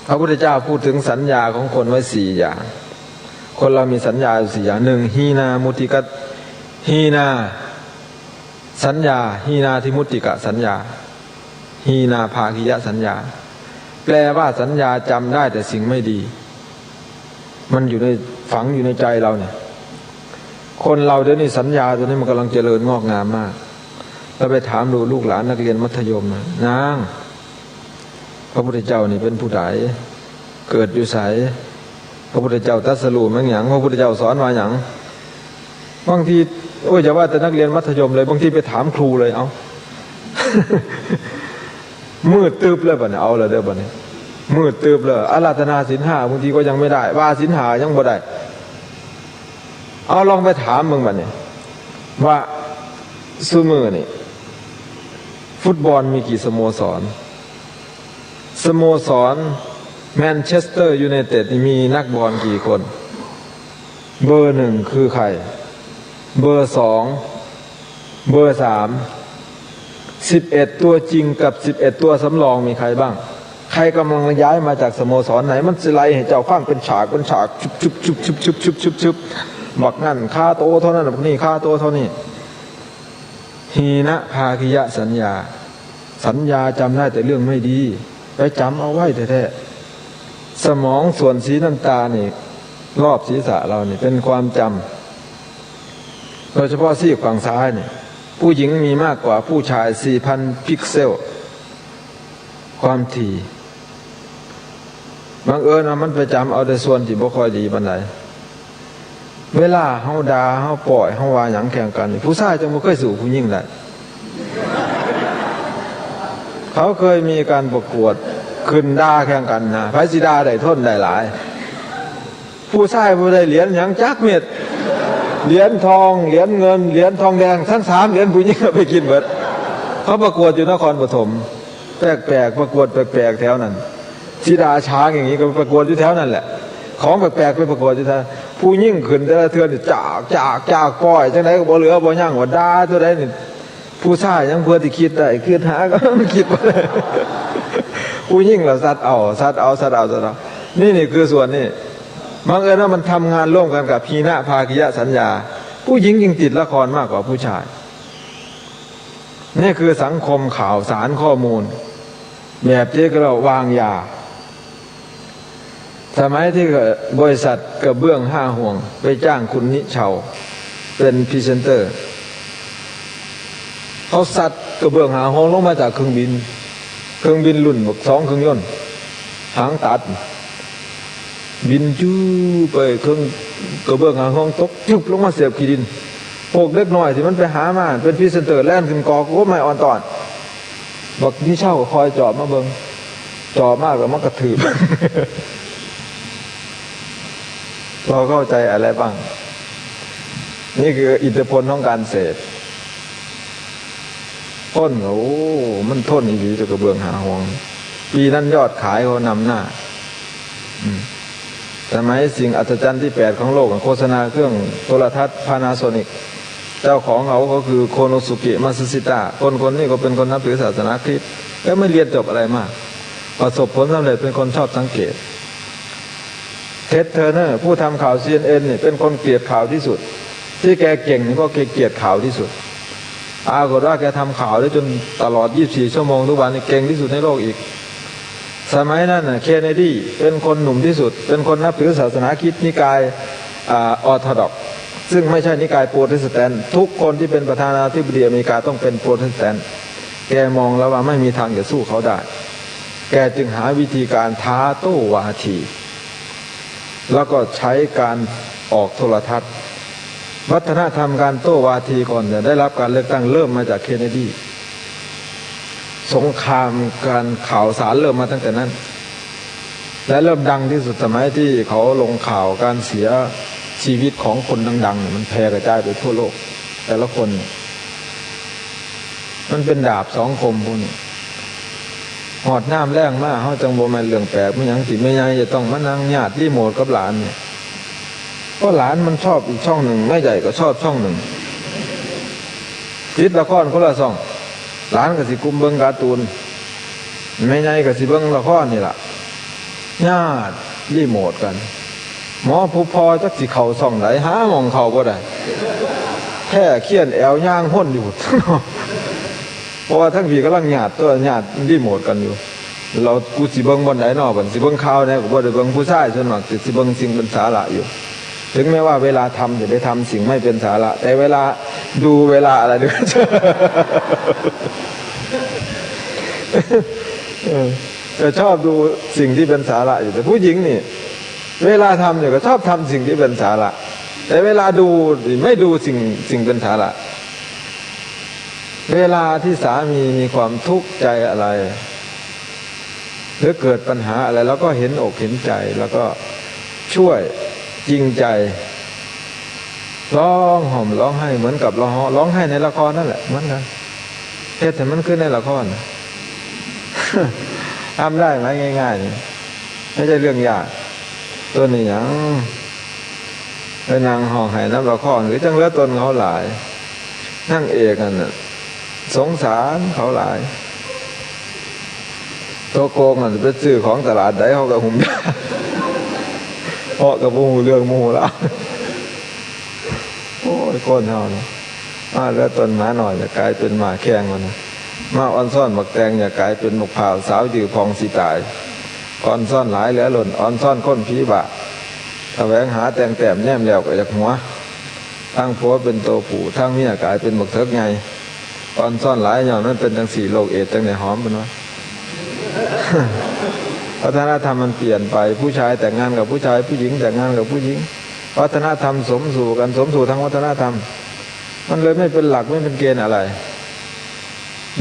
พระพุทธเจ้าพูดถึงสัญญาของคนไว้4อย่างคนเรามีสัญญา4อย่าง1หีนามุติกะหีนาสัญญาหีนาทิมุตติกะสัญญาหีนาภาคิยะสัญญาแปลว่าสัญญาจำได้แต่สิ่งไม่ดีมันอยู่ในฝังอยู่ในใจเราเนี่ยคนเราเดี๋ยวนี้สัญญาตัวนี้มันกำลังเจริญงอกงามมากเราไปถามดูลูกหลานนักเรียนมัธยมนางพระพุทธเจ้านี่เป็นผู้ใดเกิดอยู่ไสพระพุทธเจ้าตรัสรู้มั้งหยังพระพุทธเจ้าสอนว่าหยังบางทีอย่าว่าแต่นักเรียนมัธยมเลยบางทีไปถามครูเลยเอา มืดตึบเลยบ่เนี่ยเอาเลยเด้อบ่เนี่ยมืดตึบเลยอาราธนาศีล 5บางทีก็ยังไม่ได้ว่าศีล 5ยังบ่ได้เอาลองไปถามมึงบ่เนี่ยว่าซุมื้อนี่ฟุตบอลมีกี่สโมสรสโมสรแมนเชสเตอร์ยูไนเต็ดมีนักบอลกี่คนเบอร์1คือใครเบอร์2เบอร์3 11ตัวจริงกับ11ตัวสำรองมีใครบ้างใครกำลังย้ายมาจากสโมสรไหนมันสิไลให้เจ้าฟังเป็นฉากชุบบักนั่นค่าโตเท่านั้นบักนี่ค่าโตเท่านี้ หีนะภาคิยะสัญญา สัญญาจำได้แต่เรื่องไม่ดีไปจำเอาไว้แท้ๆสมองส่วนสีน้ำตานี่รอบศีรษะเรานี่เป็นความจำโดยเฉพาะซีกฝั่งซ้ายนี่ผู้หญิงมีมากกว่าผู้ชาย 4,000 พิกเซลความถี่บังเอิญมันไปจำเอาแต่ส่วนที่บ่ค่อยดีปานใดเวลาเฮาด่าเฮาปล่อยเฮาว่าหยังแข่งกันผู้ชายจังบ่เคยสู้ผู้หญิงได้เขาเคยมีการประกวดขึ้นด่าแข่งกันนะไผสิด่าได้ทนได้หลายผู้ชายบ่ได้เหรียญหยังจักเม็ดเหรียญทองเหรียญเงินเหรียญทองแดงทั้ง3เหรียญผู้หญิงเอาไปกินเบิดเขาประกวดอยู่นครปฐมแปลกๆประกวดแปลกๆแถวนั้นธิดาช้างอย่างนี้ก็ประกวดอยู่แถวนั้นแหละของแปลกๆไปประกวดอยู่แถวผู้ยิ่งขึ้นแต่ละเทือนจากปล่อยจังไดก็บ่เหลือบ่ยั่งว่าด่าตัวใดนี่ผู้ชายยังเพื่อที่คิดได้คิดหาก็มันคิดบ่ได้ผู้ยิ่งเราสัตว์เอานี่คือส่วนนี้บังเอิญว่ามันทำงานร่วมกันกับพีณภาคิยะสัญญาผู้หญิงยิ่งติดละครมากกว่าผู้ชายนี่คือสังคมข่าวสารข้อมูลแบบที่เราวางยาสมัยที่บริษัทกระเบื้อง5 ห่วงไปจ้างคุณนิเชาเป็นพรีเซนเตอร์เขาสัตว์กระเบื้อง5 ห่วงลงมาจากเครื่องบินรุ่น2 เครื่องยนต์หางตัดบินจู้ไปเครื่องกระเบื้อง5 ห่วงตกจุบลงมาเสียบขี้ดินพวกเล็กน้อยที่มันไปหามาเป็นพรีเซนเตอร์แล่นขึ้นกอก็ไม่อ่อนตอนบอกนิเชาคอยจอบมาเบิ่งจอบมากแล้วมันกระถืบเราเข้าใจอะไรบ้างนี่คืออิทธิพลของการเสพต้นโอ้มันทนอีหลีจะกระเบื้อง5 ห่วงปีนั้นยอดขายเขานำหน้าสมัยสิ่งอัศจรรย์ที่8ของโลกโฆษณาเครื่องโทรทัศน์ Panasonic เจ้าของเขาก็คือโคโนสุกิมาซึชิตะคนนี้ก็เป็นคนนับถือศาสนาคริสต์ก็ไม่เรียนจบอะไรมากประสบผลสำเร็จเป็นคนชอบสังเกตเท็ดเทอร์เนอร์ผู้ทำข่าว CNN นี่เป็นคนเกลียดข่าวที่สุดที่แกเก่งก็เกลียดข่าวที่สุดปรากฏว่าแกทำข่าวได้จนตลอด24 ชั่วโมงทุกวันนี่เก่งที่สุดในโลกอีกสมัยนั้นเคนเนดีเป็นคนหนุ่มที่สุดเป็นคนนับถือศาสนาคริสต์นิกายออร์โธดอกซ์ซึ่งไม่ใช่นิกายโปรเตสแตนต์ทุกคนที่เป็นประธานาธิบดีอเมริกาต้องเป็นโปรเตสแตนต์แกมองแล้วว่าไม่มีทางจะสู้เขาได้แกจึงหาวิธีการท้าโต้วาทีแล้วก็ใช้การออกโทรทัศน์วัฒนธรรมการโต้วาทีก่อนจะได้รับการเลือกตั้งเริ่มมาจากเคนเนดีสงครามการข่าวสารเริ่มมาตั้งแต่นั้นและเริ่มดังที่สุดสมัยที่เขาลงข่าวการเสียชีวิตของคนดังๆมันแพร่กระจายไปทั่วโลกแต่ละคนมันเป็นดาบ2 คมพวกนี้หอดน้ำแรงมากเขาจังบ่แม่นเรื่องแปลกมันยังสิแม่ใหญ่จะต้องมานั่งญาติรีโมทกับหลานเนี่ยเพราะหลานมันชอบอีกช่องหนึ่งแม่ใหญ่ก็ชอบช่องหนึ่งติดละครคนละช่องหลานก็สิกุมเบิ่งการ์ตูนแม่ใหญ่ก็สิเบิ่งละครนี่ล่ะญาติรีโมทกันหมอผู้พอจักสิเข้าช่องไหนหาหม่องเข้าบ่ได้แค่เขียนแอวย่างห้นอยู่ เพราะว่าทั้งพี่กำลังญาติรีโมทกันอยู่เรากูสิเบิ่งบ่ไหนเนาะบัดสิเบิ่งข่าวเนี่ยก็บ่ได้เบิ่งผู้ชายส่วนมากสิเบิ่งสิ่งเป็นสาระอยู่ถึงแม้ว่าเวลาทำจะได้ทำสิ่งไม่เป็นสาระแต่เวลาดูเวลาอะไรเนี่ยจะชอบดูสิ่งที่เป็นสาระอยู่แต่ผู้หญิงนี่เวลาทำเนี่ยก็ชอบทำสิ่งที่เป็นสาระแต่เวลาดูไม่ดูสิ่งเป็นสาระเวลาที่สามีความทุกข์ใจอะไรหรือเกิดปัญหาอะไรแล้วก็เห็นอกเห็นใจแล้วก็ช่วยจริงใจร้องห่มร้องไห้เหมือนกับร้องไห้ในละครนั่นแหละเหมือนกันแต่มันขึ้นในละคร ทำได้ไหมง่ายๆไม่ใช่เรื่องยากตัวนี้อย่างไปนางห้องไห้น้ำละครหรือจังเลือตนเขาหลายนั่งเอกนั่นน่ะสงสารเขาหลายตัวโกงไปซื้อของตลาดได้เขากับหุ่มยาเพราะกับมูเรื่องมูละโอ้ยก้นเท่านี้ มาแล้วต้นหมาหน่อยจะกลายเป็นหมาแข้งมันนะมาอ่อนซ่อนบักแตงอย่ากลายเป็นหมกเผาสาวยือพองสีตายอ่อนซ่อนหลายเหลือหล่นอ่อนซ่อนก้นผีบะแสวงหาแตงแต้มแนมแล้วก็จากหัวทั้งผัวเป็นโตผู้ทั้งเมียกลายเป็นบักเทิกไงอ่อนซ่อนหลายอย่างนั้นเป็นทั้งสี่โรคเอดส์ตั้งแต่หอมเป็นวะ วัฒนธรรมมันเปลี่ยนไปผู้ชายแต่งงานกับผู้ชายผู้หญิงแต่งงานกับผู้หญิงวัฒนธรรมสมสู่กันสมสู่ทั้งวัฒนธรรมมันเลยไม่เป็นหลักไม่เป็นเกณฑ์อะไร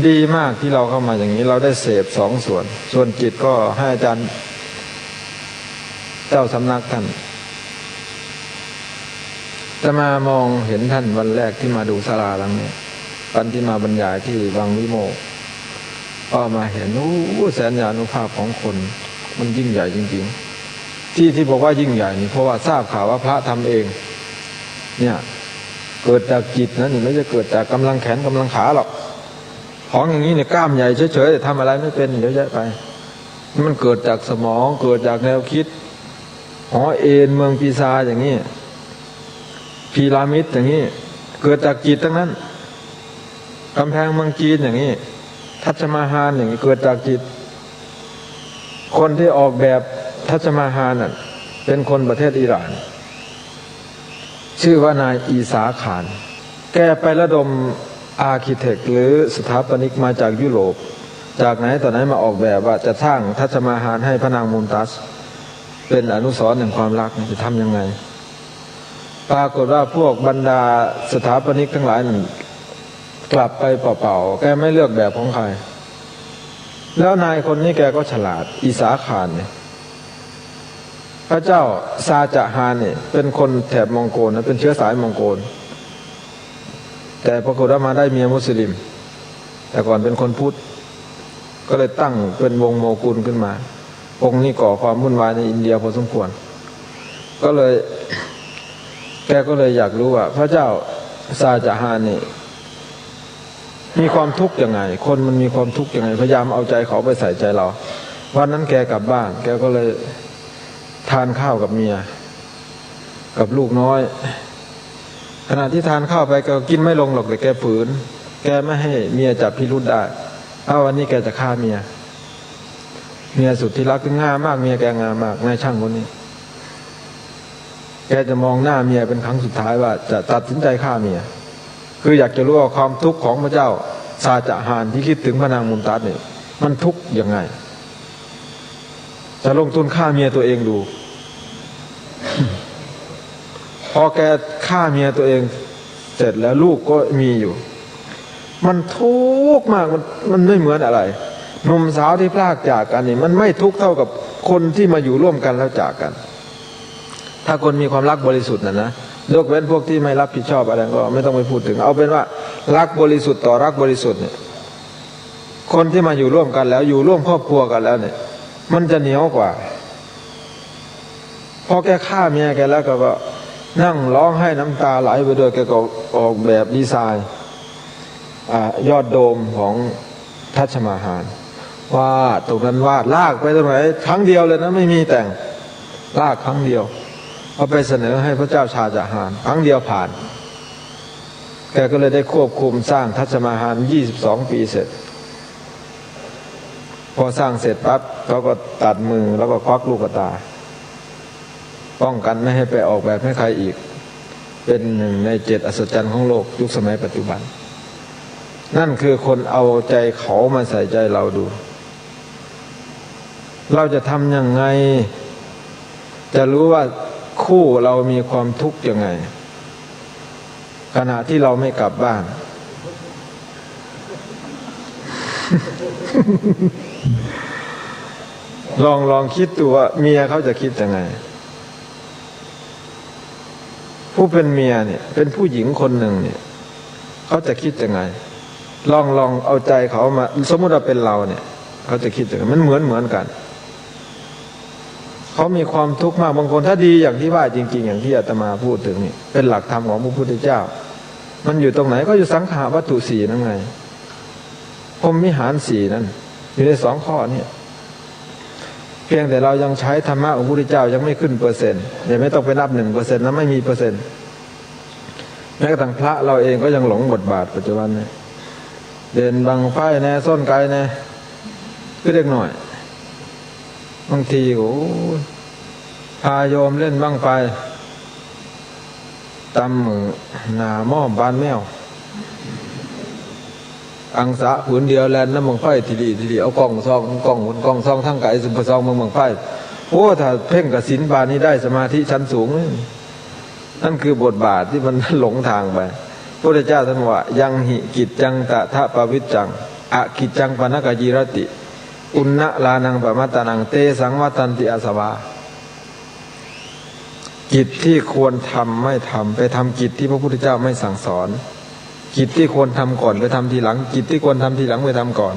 ดีมากที่เราเข้ามาอย่างนี้เราได้เสพสองส่วนจิตก็ให้อาจารย์เจ้าสำนักท่านจะมามองเห็นท่านวันแรกที่มาดูศาลาหลังนี้วันที่มาบรรยายที่วังวิโมกข์ก็มาเห็นแสนยานุภาพของคนมันยิ่งใหญ่จริงๆที่บอกว่ายิ่งใหญ่นี่เพราะว่าทราบข่าวว่าพระทำเองเนี่ยเกิดจากจิตนะนี่ไม่ใช่เกิดจากกำลังแขนกำลังขาหรอกของอย่างนี้เนี่ยกล้ามใหญ่เฉยๆทำอะไรไม่เป็นเยอะแยะไปมันเกิดจากสมองเกิดจากแนวคิดหอเอ็นเมืองปีศาจอย่างนี้พีระมิดอย่างนี้เกิดจากจิตทั้งนั้นกำแพงเมืองจีนอย่างนี้ทัชมาฮาลอย่างนี้เกิดจากจิตคนที่ออกแบบทัชมาฮาลน่ะเป็นคนประเทศอิหร่านชื่อว่านายอีสาขานแกไประดมอาร์คิเทคหรือสถาปนิกมาจากยุโรปจากไหนต่อไหนมาออกแบบว่าจะสร้างทัชมาฮาลให้พระนางมุมตัสเป็นอนุสรณ์แห่งความรักจะทำยังไงปรากฏว่าพวกบรรดาสถาปนิกทั้งหลายนั้นกลับไปเปล่าๆแกไม่เลือกแบบของใครแล้วนายคนนี้แกก็ฉลาดอีสาขานเนี่ยพระเจ้าซาจะฮานเนี่ยเป็นคนแถบมองโกลนะเป็นเชื้อสายมองโกลแต่ปรากฏว่ามาได้เมียมุสลิมแต่ก่อนเป็นคนพุทธก็เลยตั้งเป็นวงโมกุลขึ้นมาองค์นี้ก่อความวุ่นวายในอินเดียพอสมควรก็เลยแกก็เลยอยากรู้ว่าพระเจ้าซาจะฮานนี่มีความทุกข์ยังไงคนมันมีความทุกข์ยังไงพยายามเอาใจเขาไปใส่ใจเราวันนั้นแกกลับบ้านแกก็เลยทานข้าวกับเมียกับลูกน้อยขณะที่ทานข้าวไปก็กินไม่ลงหรอกแต่แกฝืนแกไม่ให้เมียจับพิรุธได้วันนี้แกจะฆ่าเมียสุดที่รักง่ามากเมียแกงามมากนายช่างคนนี้แกจะมองหน้าเมียเป็นครั้งสุดท้ายว่าจะตัดสินใจฆ่าเมียคืออยากจะรู้ว่าความทุกข์ของพระเจ้าซาจะฮานที่คิดถึงพระนางมุมตัสเนี่ยมันทุกข์ยังไงจะลงทุนฆ่าเมียตัวเองดู พอแกฆ่าเมียตัวเองเสร็จแล้วลูกก็มีอยู่มันทุกข์มากมันไม่เหมือนอะไรหนุ่มสาวที่พลากจากกันนี่มันไม่ทุกข์เท่ากับคนที่มาอยู่ร่วมกันแล้วจากกันถ้าคนมีความรักบริสุทธิ์นะยกเว้นพวกที่ไม่รับผิดชอบอะไรก็ไม่ต้องไปพูดถึงเอาเป็นว่ารักบริสุทธิ์ต่อรักบริสุทธิ์เนี่ยคนที่มาอยู่ร่วมกันแล้วอยู่ร่วมครอบครัวกันแล้วเนี่ยมันจะเหนียวกว่าพอแกฆ่าเมียแกแล้วก็นั่งร้องไห้น้ำตาไหลไปด้วยแกก็ออกแบบดีไซน์ยอดโดมของทัชมาฮาลวาดตรงนั้นวาดลากไปตรงไหนครั้งเดียวเลยนะไม่มีแต่งลากครั้งเดียวเอาไปเสนอให้พระเจ้าชาจะฮานครั้งเดียวผ่านแกก็เลยได้ควบคุมสร้างทัชมาฮาล22 ปีเสร็จพอสร้างเสร็จปั๊บเขาก็ตัดมือแล้วก็ควักลูกตาป้องกันไม่ให้ไปออกแบบให้ใครอีกเป็นหนึ่งใน7 อัศจรรย์ของโลกยุคสมัยปัจจุบันนั่นคือคนเอาใจเขามาใส่ใจเราดูเราจะทำยังไงจะรู้ว่าคู่เรามีความทุกข์ยังไงขณะที่เราไม่กลับบ้าน ลองคิดดูว่าเมียเขาจะคิดยังไงผู้เป็นเมียเนี่ยเป็นผู้หญิงคนหนึ่งเนี่ยเขาจะคิดยังไงลองเอาใจเขามาสมมติว่าเป็นเราเนี่ยเขาจะคิดยังไงมันเหมือนกันเขามีความทุกข์มากบางคนถ้าดีอย่างที่ว่าจริงๆอย่างที่อาตมาพูดถึงนี่เป็นหลักธรรมของพระพุทธเจ้ามันอยู่ตรงไหนก็อยู่สังขารวัตถุ4นั่นไงพรหมวิหาร4นั่นอยู่ใน2 ข้อนี้เพียงแต่เรายังใช้ธรรมะของพระพุทธเจ้ายังไม่ขึ้นเปอร์เซ็นต์ยังไม่ต้องไปนับ1%นะไม่มีเปอร์เซ็นต์ แม้กระทั่งพระเราเองก็ยังหลงบทบาทปัจจุบันเนี่ยเด่นบังไฟแน่ส้นไกแน่ก็เด็กหน่อยบางทีโอ้พาโยมเล่นบังไฟตำมือหนาหม้อบานแมวอังสะผืนเดียวแลนน้ำบังไฟทีดีเอากล้องซองทั้งไก่สุภซองบังไฟโอ้ถ้าเพ่งกับศีลบานนี้ได้สมาธิชั้นสูงนั่นคือบทบาทที่มันหลงทางไปพระพุทธเจ้าท่านว่ายังหิกิจจังตะทะปวิจจังอะกิจจังปนกยีรติอุณณลานังปมัตตานังเตสังวัตันติอาสวากิจที่ควรทำไม่ทำไปทำกิจที่พระพุทธเจ้าไม่สั่งสอนกิจที่ควรทำก่อนไปทำทีหลังกิจที่ควรทำทีหลังไปทำก่อน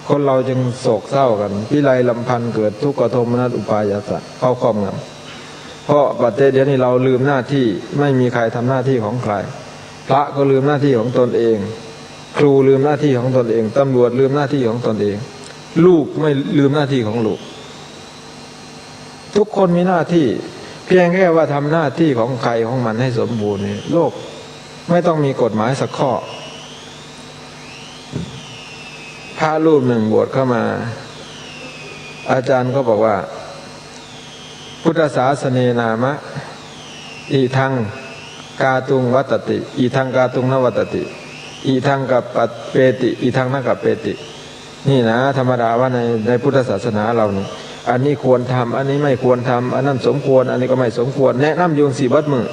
คนเราจึงโศกเศร้ากันพิไรลำพันธ์เกิดทุกขโทมนัสอุปายาสะเข้าครอบงำเพราะประเทศเดี๋ยวนี้เราลืมหน้าที่ไม่มีใครทำหน้าที่ของใครพระก็ลืมหน้าที่ของตนเองครูลืมหน้าที่ของตนเองตำรวจลืมหน้าที่ของตนเองลูกไม่ลืมหน้าที่ของลูกทุกคนมีหน้าที่เพียงแค่ว่าทำหน้าที่ของใครของมันให้สมบูรณ์นี่โลกไม่ต้องมีกฎหมายสักข้อพระรูปหนึ่งบวชเข้ามาอาจารย์ก็บอกว่าพุทธศาสเนนามะอีทังกาตุงวัตติอีทังกาตุงนวัตติอีทังกับเปติอีทังนักกับเปตินี่นะธรรมดาว่าในพุทธศาสนาเราเนี่ยอันนี้ควรทำอันนี้ไม่ควรทำอันนั้นสมควรอันนี้ก็ไม่สมควรแนะนำโยงสี่บัดมือ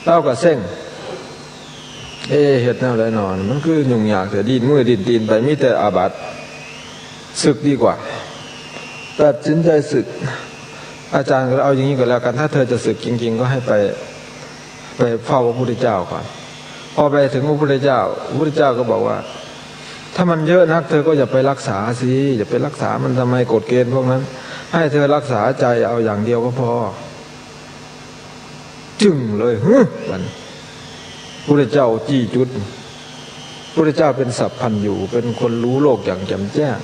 เล่ากับเส้งเหตุแนวไรนอนมันคือยุ่งยากแต่ดินมือดินตีนไปมิแต่อาบัติศึกดีกว่าตัดสินใจศึกอาจารย์ก็เอาอย่างนี้ก็แล้วกันถ้าเธอจะศึกจริงๆก็ให้ไปเฝ้าพระพุทธเจ้าก่อนพอไปถึงพระพุทธเจ้าก็บอกว่าถ้ามันเยอะนักเธอก็อย่าไปรักษาสิอย่าไปรักษามันทำไมกฎเกณฑ์พวกนั้นให้เธอรักษาใจเอาอย่างเดียวก็พอจึงเลยวันพระพุทธเจ้าจี้จุดพระพุทธเจ้าเป็นสัพพันอยู่เป็นคนรู้โลกอย่างแจ่มแจ้ง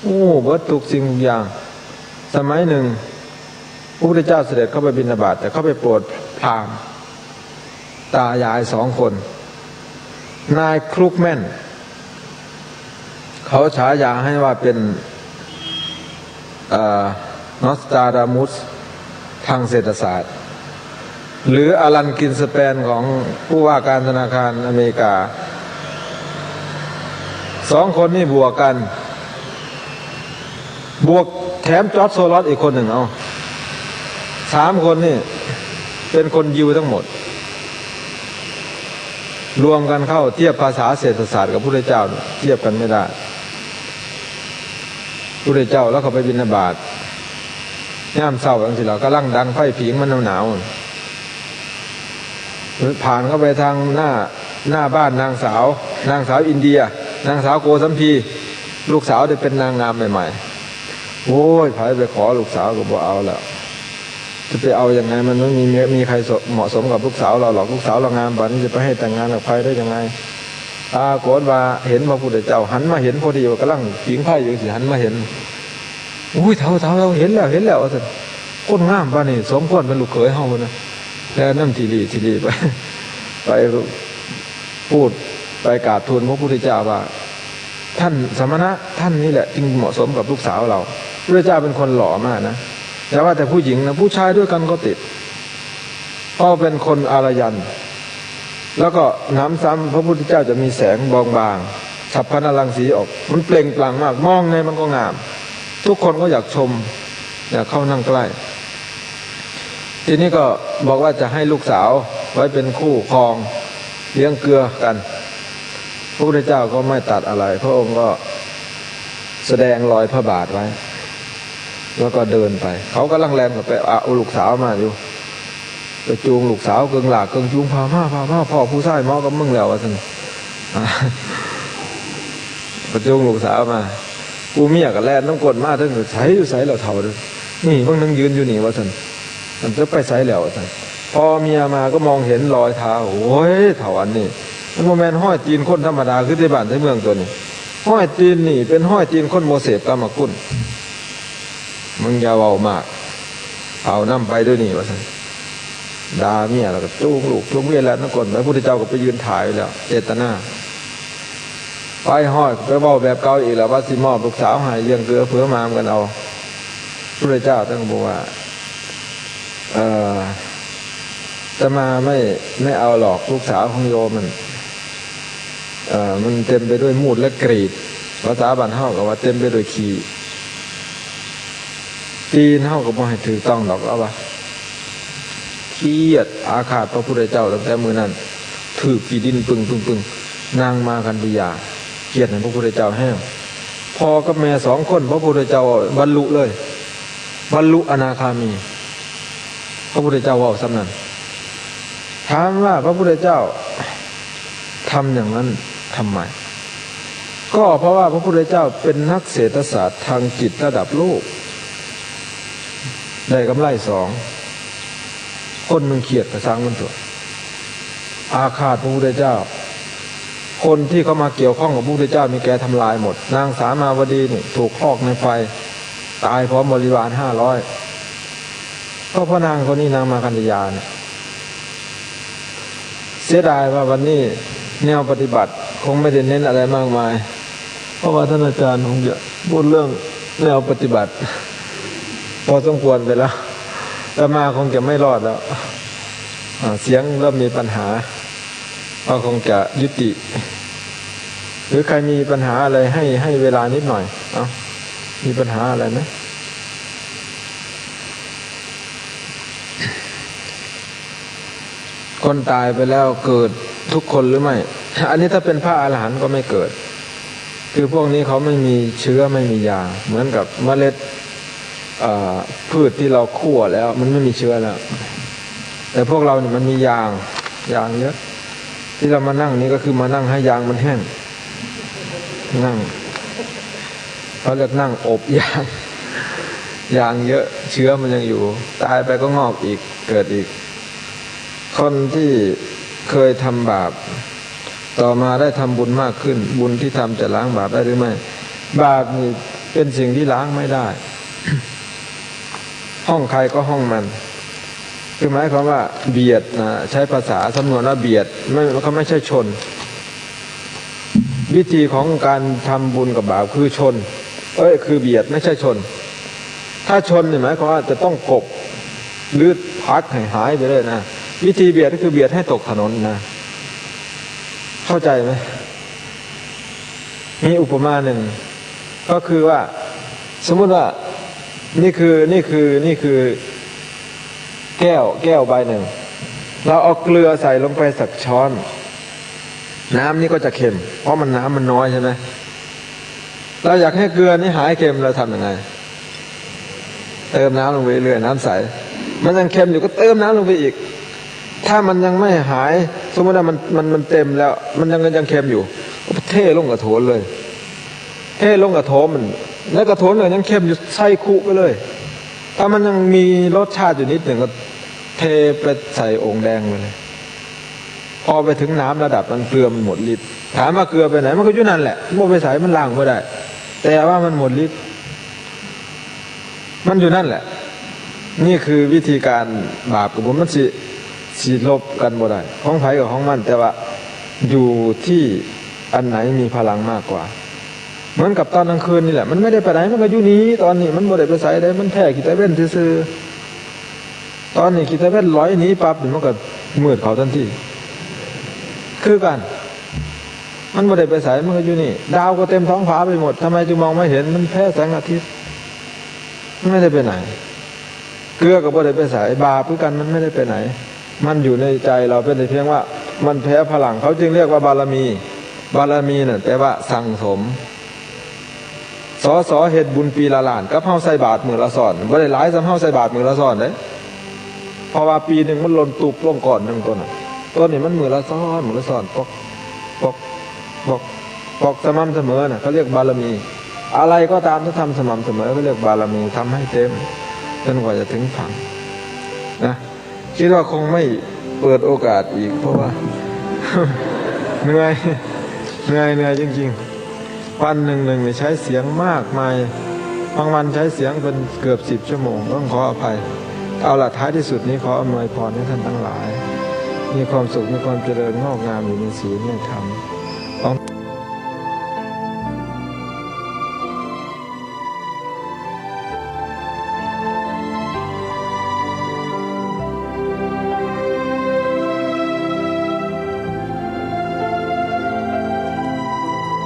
โอ้เบิดทุกสิ่งทุกอย่างสมัยหนึ่งพระพุทธเจ้าเสด็จเข้าไปบิณฑบาตแต่เข้าไปโปรดพราหมณ์ตายายสองคนนายครุกแม่นเขาฉายาให้ว่าเป็นนอสตารามุสทางเศรษฐศาสตร์หรืออลันกินสเปนของผู้ว่าการธนาคารอเมริกาสองคนนี่บวกกันบวกแถมจอร์จโซลอสอีกคนหนึ่งเอาสามคนนี่เป็นคนยิวทั้งหมดรวมกันเข้าเทียบภาษาเศรษฐศาสตร์กับพระพุทธเจ้าเทียบกันไม่ได้พระพุทธเจ้าแล้วเขาไปบิณฑบาตย่ามเศร้าอย่างที่เราก็ลั่งดังไฟผิงมันหนาวผ่านเข้าไปทางหน้าบ้านนางสาวอินเดียนางสาวโกสัมพีลูกสาวได้เป็นนางงามใหม่ๆโอ้ยไผไปขอลูกสาวก็บ่เอาแล้วจะไปเอาอย่างไงมันไม่มีใครเหมาะสมกับลูกสาวเราหรอกลูกสาวเรางามแบบนี้จะไปให้แต่งงานกับใครได้ยังไงโกรธว่าเห็นพระพุทธเจ้าหันมาเห็นพอดีว่ากำลังผิงไพ่อยู่สิหันมาเห็นอุ้ยเท่าเราเห็นแล้วสิคนงามบ้านนี่สมควรเป็นลูกเขยเฮานะแล้วนั่งทีดีไปพูดไปกราบทูลพระพุทธเจ้าว่าท่านสมณะท่านนี่แหละจึงเหมาะสมกับลูกสาวเราพระเจ้าเป็นคนหล่อมากนะแต่ว่าแต่ผู้หญิงนะผู้ชายด้วยกันก็ติดเพราะเป็นคนอารยันแล้วก็น้ำซ้ำพระพุทธเจ้าจะมีแสงบางๆฉับพลันรังสีออกมันเปล่งปลั่งมากมองไงมันก็งามทุกคนก็อยากชมอยากเข้านั่งใกล้ทีนี้ก็บอกว่าจะให้ลูกสาวไว้เป็นคู่ครองเลี้ยงเกลือกันพระพุทธเจ้าก็ไม่ตัดอะไรพระองค์ก็แสดงรอยพระบาทไว้แล้วก็เดินไปเขาก็ลังแรงไปเอาลูกสาวมาอยู่ไปจูงลูกสาวเกิงหลากเกิงจูงพามาพ่อผู้ชายหมอกับมึงแล้ววะท่านไปจูงลูกสาวมากูเมียกับแลนต้องกดมาท่านใส่เราเท่าด้วยนี่เพิ่งนั่งยืนอยู่นี่วะท่านมันจะไปใส่แล้วท่านพอเมียมาก็มองเห็นรอยเท้าโอ้ยเท่าอันนี้มันโมเมนห้อยตีนคนธรรมดาคือที่บ้านที่เมืองตัวนี้ห้อยตีนนี่เป็นห้อยตีนคนโมเสสกรรมกุลมึงอย่าเว้ามากเอาน้ำไปด้วยนี่วะท่าน ด่าเมียแล้วก็จูงลูกจูงเมียแล้วนั่นก่อนพระพุทธเจ้าก็ไปยืนถ่ายแล้วเจตนาไปห้อยไปเว้าแบบเก่าอีกแล้วว่าสิมอบลูกสาวให้เลี้ยงเกลือเผื่อมามกันเอาพระพุทธเจ้าท่านบอกว่าจะมาไม่เอาหรอกลูกสาวของโยมมันเต็มไปด้วยมูดและกรีดภาษาบ้านเฮาก็ว่าเต็มไปด้วยขี้ตีนเฮาก็บ่ให้ถือต้องดอกเอาว่าเครียดอาฆาตพระพุทธเจ้าตั้งแต่มื้อนั้นถือขี้ดินปึ้งนางมากันติยาเครียดให้พระพุทธเจ้าแห้งพ่อกับแม่สองคนพระพุทธเจ้าบรรลุเลยบรรลุอนาคามีพระพุทธเจ้าเว้าซ้ำนั้นถามว่าพระพุทธเจ้าทำอย่างนั้นทำไมก็เพราะว่าพระพุทธเจ้าเป็นนักเศรษฐศาสตร์ทางจิตระดับโลกได้กำไร2คนหนึ่งเขียดกระซังมันตัวอาฆาตพระพุทธเจ้าคนที่เข้ามาเกี่ยวข้องกับพระพุทธเจ้ามีแกทำลายหมดนางสามาวดีนี่ถูกคอกในไฟตายพร้อมบริวาร500ก็เพราะนางคนนี้นางมาคันธยาเนี่ยเสียดายว่าวันนี้แนวปฏิบัติคงไม่ได้เน้นอะไรมากมายเพราะว่าท่านอาจารย์คงจะพูดเรื่องแนวปฏิบัติพอสมควรไปแล้วแต่มาคงจะไม่รอดแล้วเสียงเริ่มมีปัญหาก็คงจะยุติหรือใครมีปัญหาอะไรให้เวลานิดหน่อยมีปัญหาอะไรไหมคนตายไปแล้วเกิดทุกคนหรือไม่อันนี้ถ้าเป็นพระอรหันต์ก็ไม่เกิดคือพวกนี้เขาไม่มีเชื้อไม่มียาเหมือนกับเมล็ดพืชที่เราคั่วแล้วมันไม่มีเชื้อแล้วแต่พวกเราเนี่ยมันมียางเยอะที่เรามานั่งนี้ก็คือมานั่งให้ยางมันแห้งนั่งเขาเรียกนั่งอบยางเยอะเชื้อมันยังอยู่ตายไปก็งอกอีกเกิดอีกคนที่เคยทำบาปต่อมาได้ทำบุญมากขึ้นบุญที่ทำจะล้างบาปได้หรือไม่บาปนี่เป็นสิ่งที่ล้างไม่ได้ ห้องใครก็ห้องมันคือหมายความว่าเบียดนะใช้ภาษาสำนวนว่าเบียดเขาไม่ใช่ชนวิธีของการทำบุญกับบาปคือชนคือเบียดไม่ใช่ชนถ้าชนเนี่ยหมายความว่าจะต้องกบหรือพักให้หายไปเลยนะวิธีเบียดก็คือเบียดให้ตกถนนนะเข้าใจไหมมีอุปมาหนึ่งก็คือว่าสมมุติว่านี่คือแก้วใบหนึ่งเราเอาเกลือใส่ลงไปสักช้อนน้ำนี่ก็จะเค็มเพราะน้ำมันน้อยใช่ไหมเราอยากให้เกลือนี่หายเค็มเราทำยังไงเติมน้ำลงไปเรื่อยน้ำใสมันยังเค็มอยู่ก็เติมน้ำลงไปอีกถ้ามันยังไม่หายสมมติว่ามันเต็มแล้วมันยังเค็มอยู่ก็เทลงกระโถนเลยเทลงกระโถนมันแล้วกระโถนเลยยังเค็มอยู่ใส่คุไปเลยถ้ามันยังมีรสชาติอยู่นิดหนึ่งก็เทไปใส่โอ่งแดงไปเลยพอไปถึงน้ำระดับมันเกลือมันหมดฤทธิ์ถามว่าเกลือไปไหนมันก็อยู่นั่นแหละมันไปใส่มันล้างไม่ได้แต่ว่ามันหมดฤทธิ์มันอยู่นั่นแหละนี่คือวิธีการบาปกับบุญมันสิลบกันบ่ได้ของไผกับของมันแต่ว่าอยู่ที่อันไหนมีพลังมากกว่าเหมือนกับตอนกลางคืนนี่แหละมันไม่ได้ไปไหนมันก็อยู่นี้ตอนนี้มันบ่ได้ไปใส่ได้มันแพ้ขี้ตะเว้นซื่อๆตอนนี้ขี้ตะเว้นลอยหนีปั๊บมันก็มืดเขาทันทีคือกันมันบ่ได้ไปใส่มันก็อยู่นี่ดาวก็เต็มท้องฟ้าไปหมดทำไมจึงมองไม่เห็นมันแพ้แสงอาทิตย์ไม่ได้ไปไหนเกลือกับบ่ได้ไปใส่บาปคือกันมันไม่ได้ไปไหนมันอยู่ในใจเราเป็นแต่เพียงว่ามันแพ้พลังเขาจึงเรียกว่าบารมีนั่นแปลว่าสั่งสมสอเฮ็ดบุญปีละล้านกับเฮาใส่บาตรมื้อละซ้อนบ่ได้หลายซำเฮาใส่บาตรมื้อละซ้อนเด้เพราะว่าปีนึงมันหล่นตุบลงก่อนนึงต้นนี้มันมื้อละซ้อนปอกสม่ำเสมอน่ะเขาเรียกบารมีอะไรก็ตามที่ทำสม่ำเสมอก็เรียกบารมีทำให้เต็มจนกว่าจะถึงฝั่งนะคิดว่าคงไม่เปิดโอกาสอีกเพราะว่า เหนื่อยจริงๆวันหนึ่งใช้เสียงมากมายบางวันใช้เสียงเป็นเกือบ10 ชั่วโมงต้องขออภัย เอาละท้ายที่สุดนี้ขออำนวยพรให้ท่านทั้งหลาย มีความสุขมีความเจริญงอกงามอยู่ในศีลในธรรม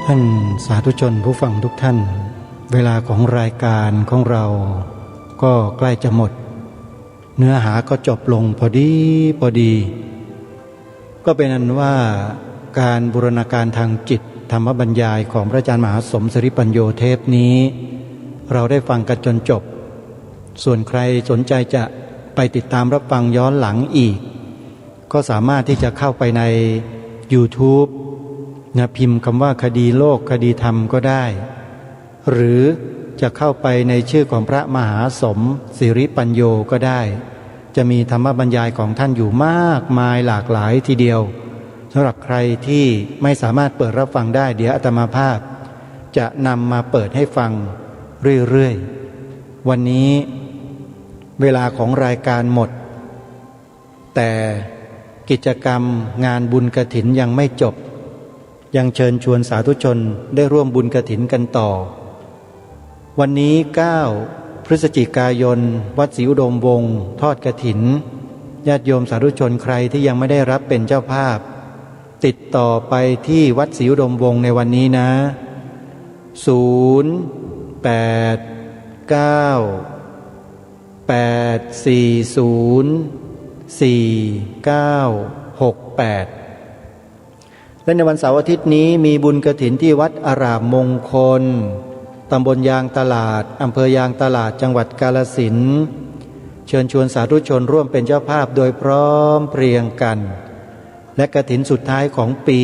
ท่านสาธุชนผู้ฟังทุกท่าน เวลาของรายการของเราก็ใกล้จะหมด เนื้อหาก็จบลงพอดี ก็เป็นอันว่าการบูรณาการทางจิตธรรมบรรยายของพระอาจารย์มหาสมศิริปัญโยเทปนี้ เราได้ฟังกันจนจบ ส่วนใครสนใจจะไปติดตามรับฟังย้อนหลังอีก ก็สามารถที่จะเข้าไปใน YouTube พิมพ์คำว่าคดีโลกคดีธรรมก็ได้ หรือจะเข้าไปในชื่อของพระมหาสมศิริปัญโยก็ได้ จะมีธรรมบรรยายของท่านอยู่มากมายหลากหลายทีเดียวสำหรับใครที่ไม่สามารถเปิดรับฟังได้เดี๋ยวอาตมาภาพจะนำมาเปิดให้ฟังเรื่อยๆวันนี้เวลาของรายการหมดแต่กิจกรรมงานบุญกฐินยังไม่จบยังเชิญชวนสาธุชนได้ร่วมบุญกฐินกันต่อวันนี้9พฤศจิกายนวัดศรีอุดมวงศ์ทอดกฐินญาติโยมสาธุชนใครที่ยังไม่ได้รับเป็นเจ้าภาพติดต่อไปที่วัดศรีอุดมวงศ์ในวันนี้นะ0898404968และในวันเสาร์อาทิตย์นี้มีบุญกฐินที่วัดอารามมงคลตำบลยางตลาดอำเภอยางตลาดจังหวัดกาฬสินธุ์เชิญชวนสาธุชนร่วมเป็นเจ้าภาพโดยพร้อมเพรียงกันและกฐินสุดท้ายของปี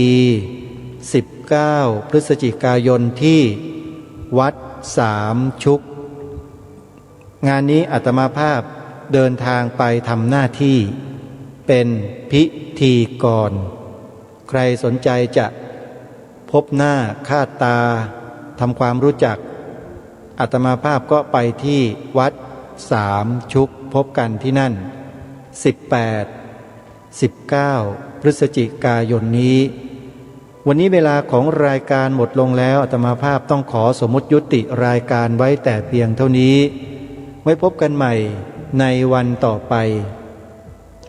19พฤศจิกายนที่วัดสามชุกงานนี้อาตมาภาพเดินทางไปทำหน้าที่เป็นพิธีกรใครสนใจจะพบหน้าค่าตาทำความรู้จักอาตมาภาพก็ไปที่วัดสามชุกพบกันที่นั่น18-19พฤศจิกายนนี้วันนี้เวลาของรายการหมดลงแล้วอาตมาภาพต้องขอสมมุติยุติรายการไว้แต่เพียงเท่านี้ไว้พบกันใหม่ในวันต่อไป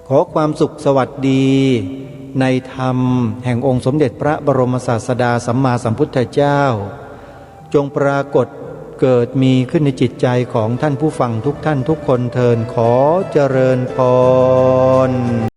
ขอความสุขสวัสดีในธรรมแห่งองค์สมเด็จพระบรมศาสดาสัมมาสัมพุทธเจ้าจงปรากฏเกิดมีขึ้นในจิตใจของท่านผู้ฟังทุกท่านทุกคนเทินขอเจริญพร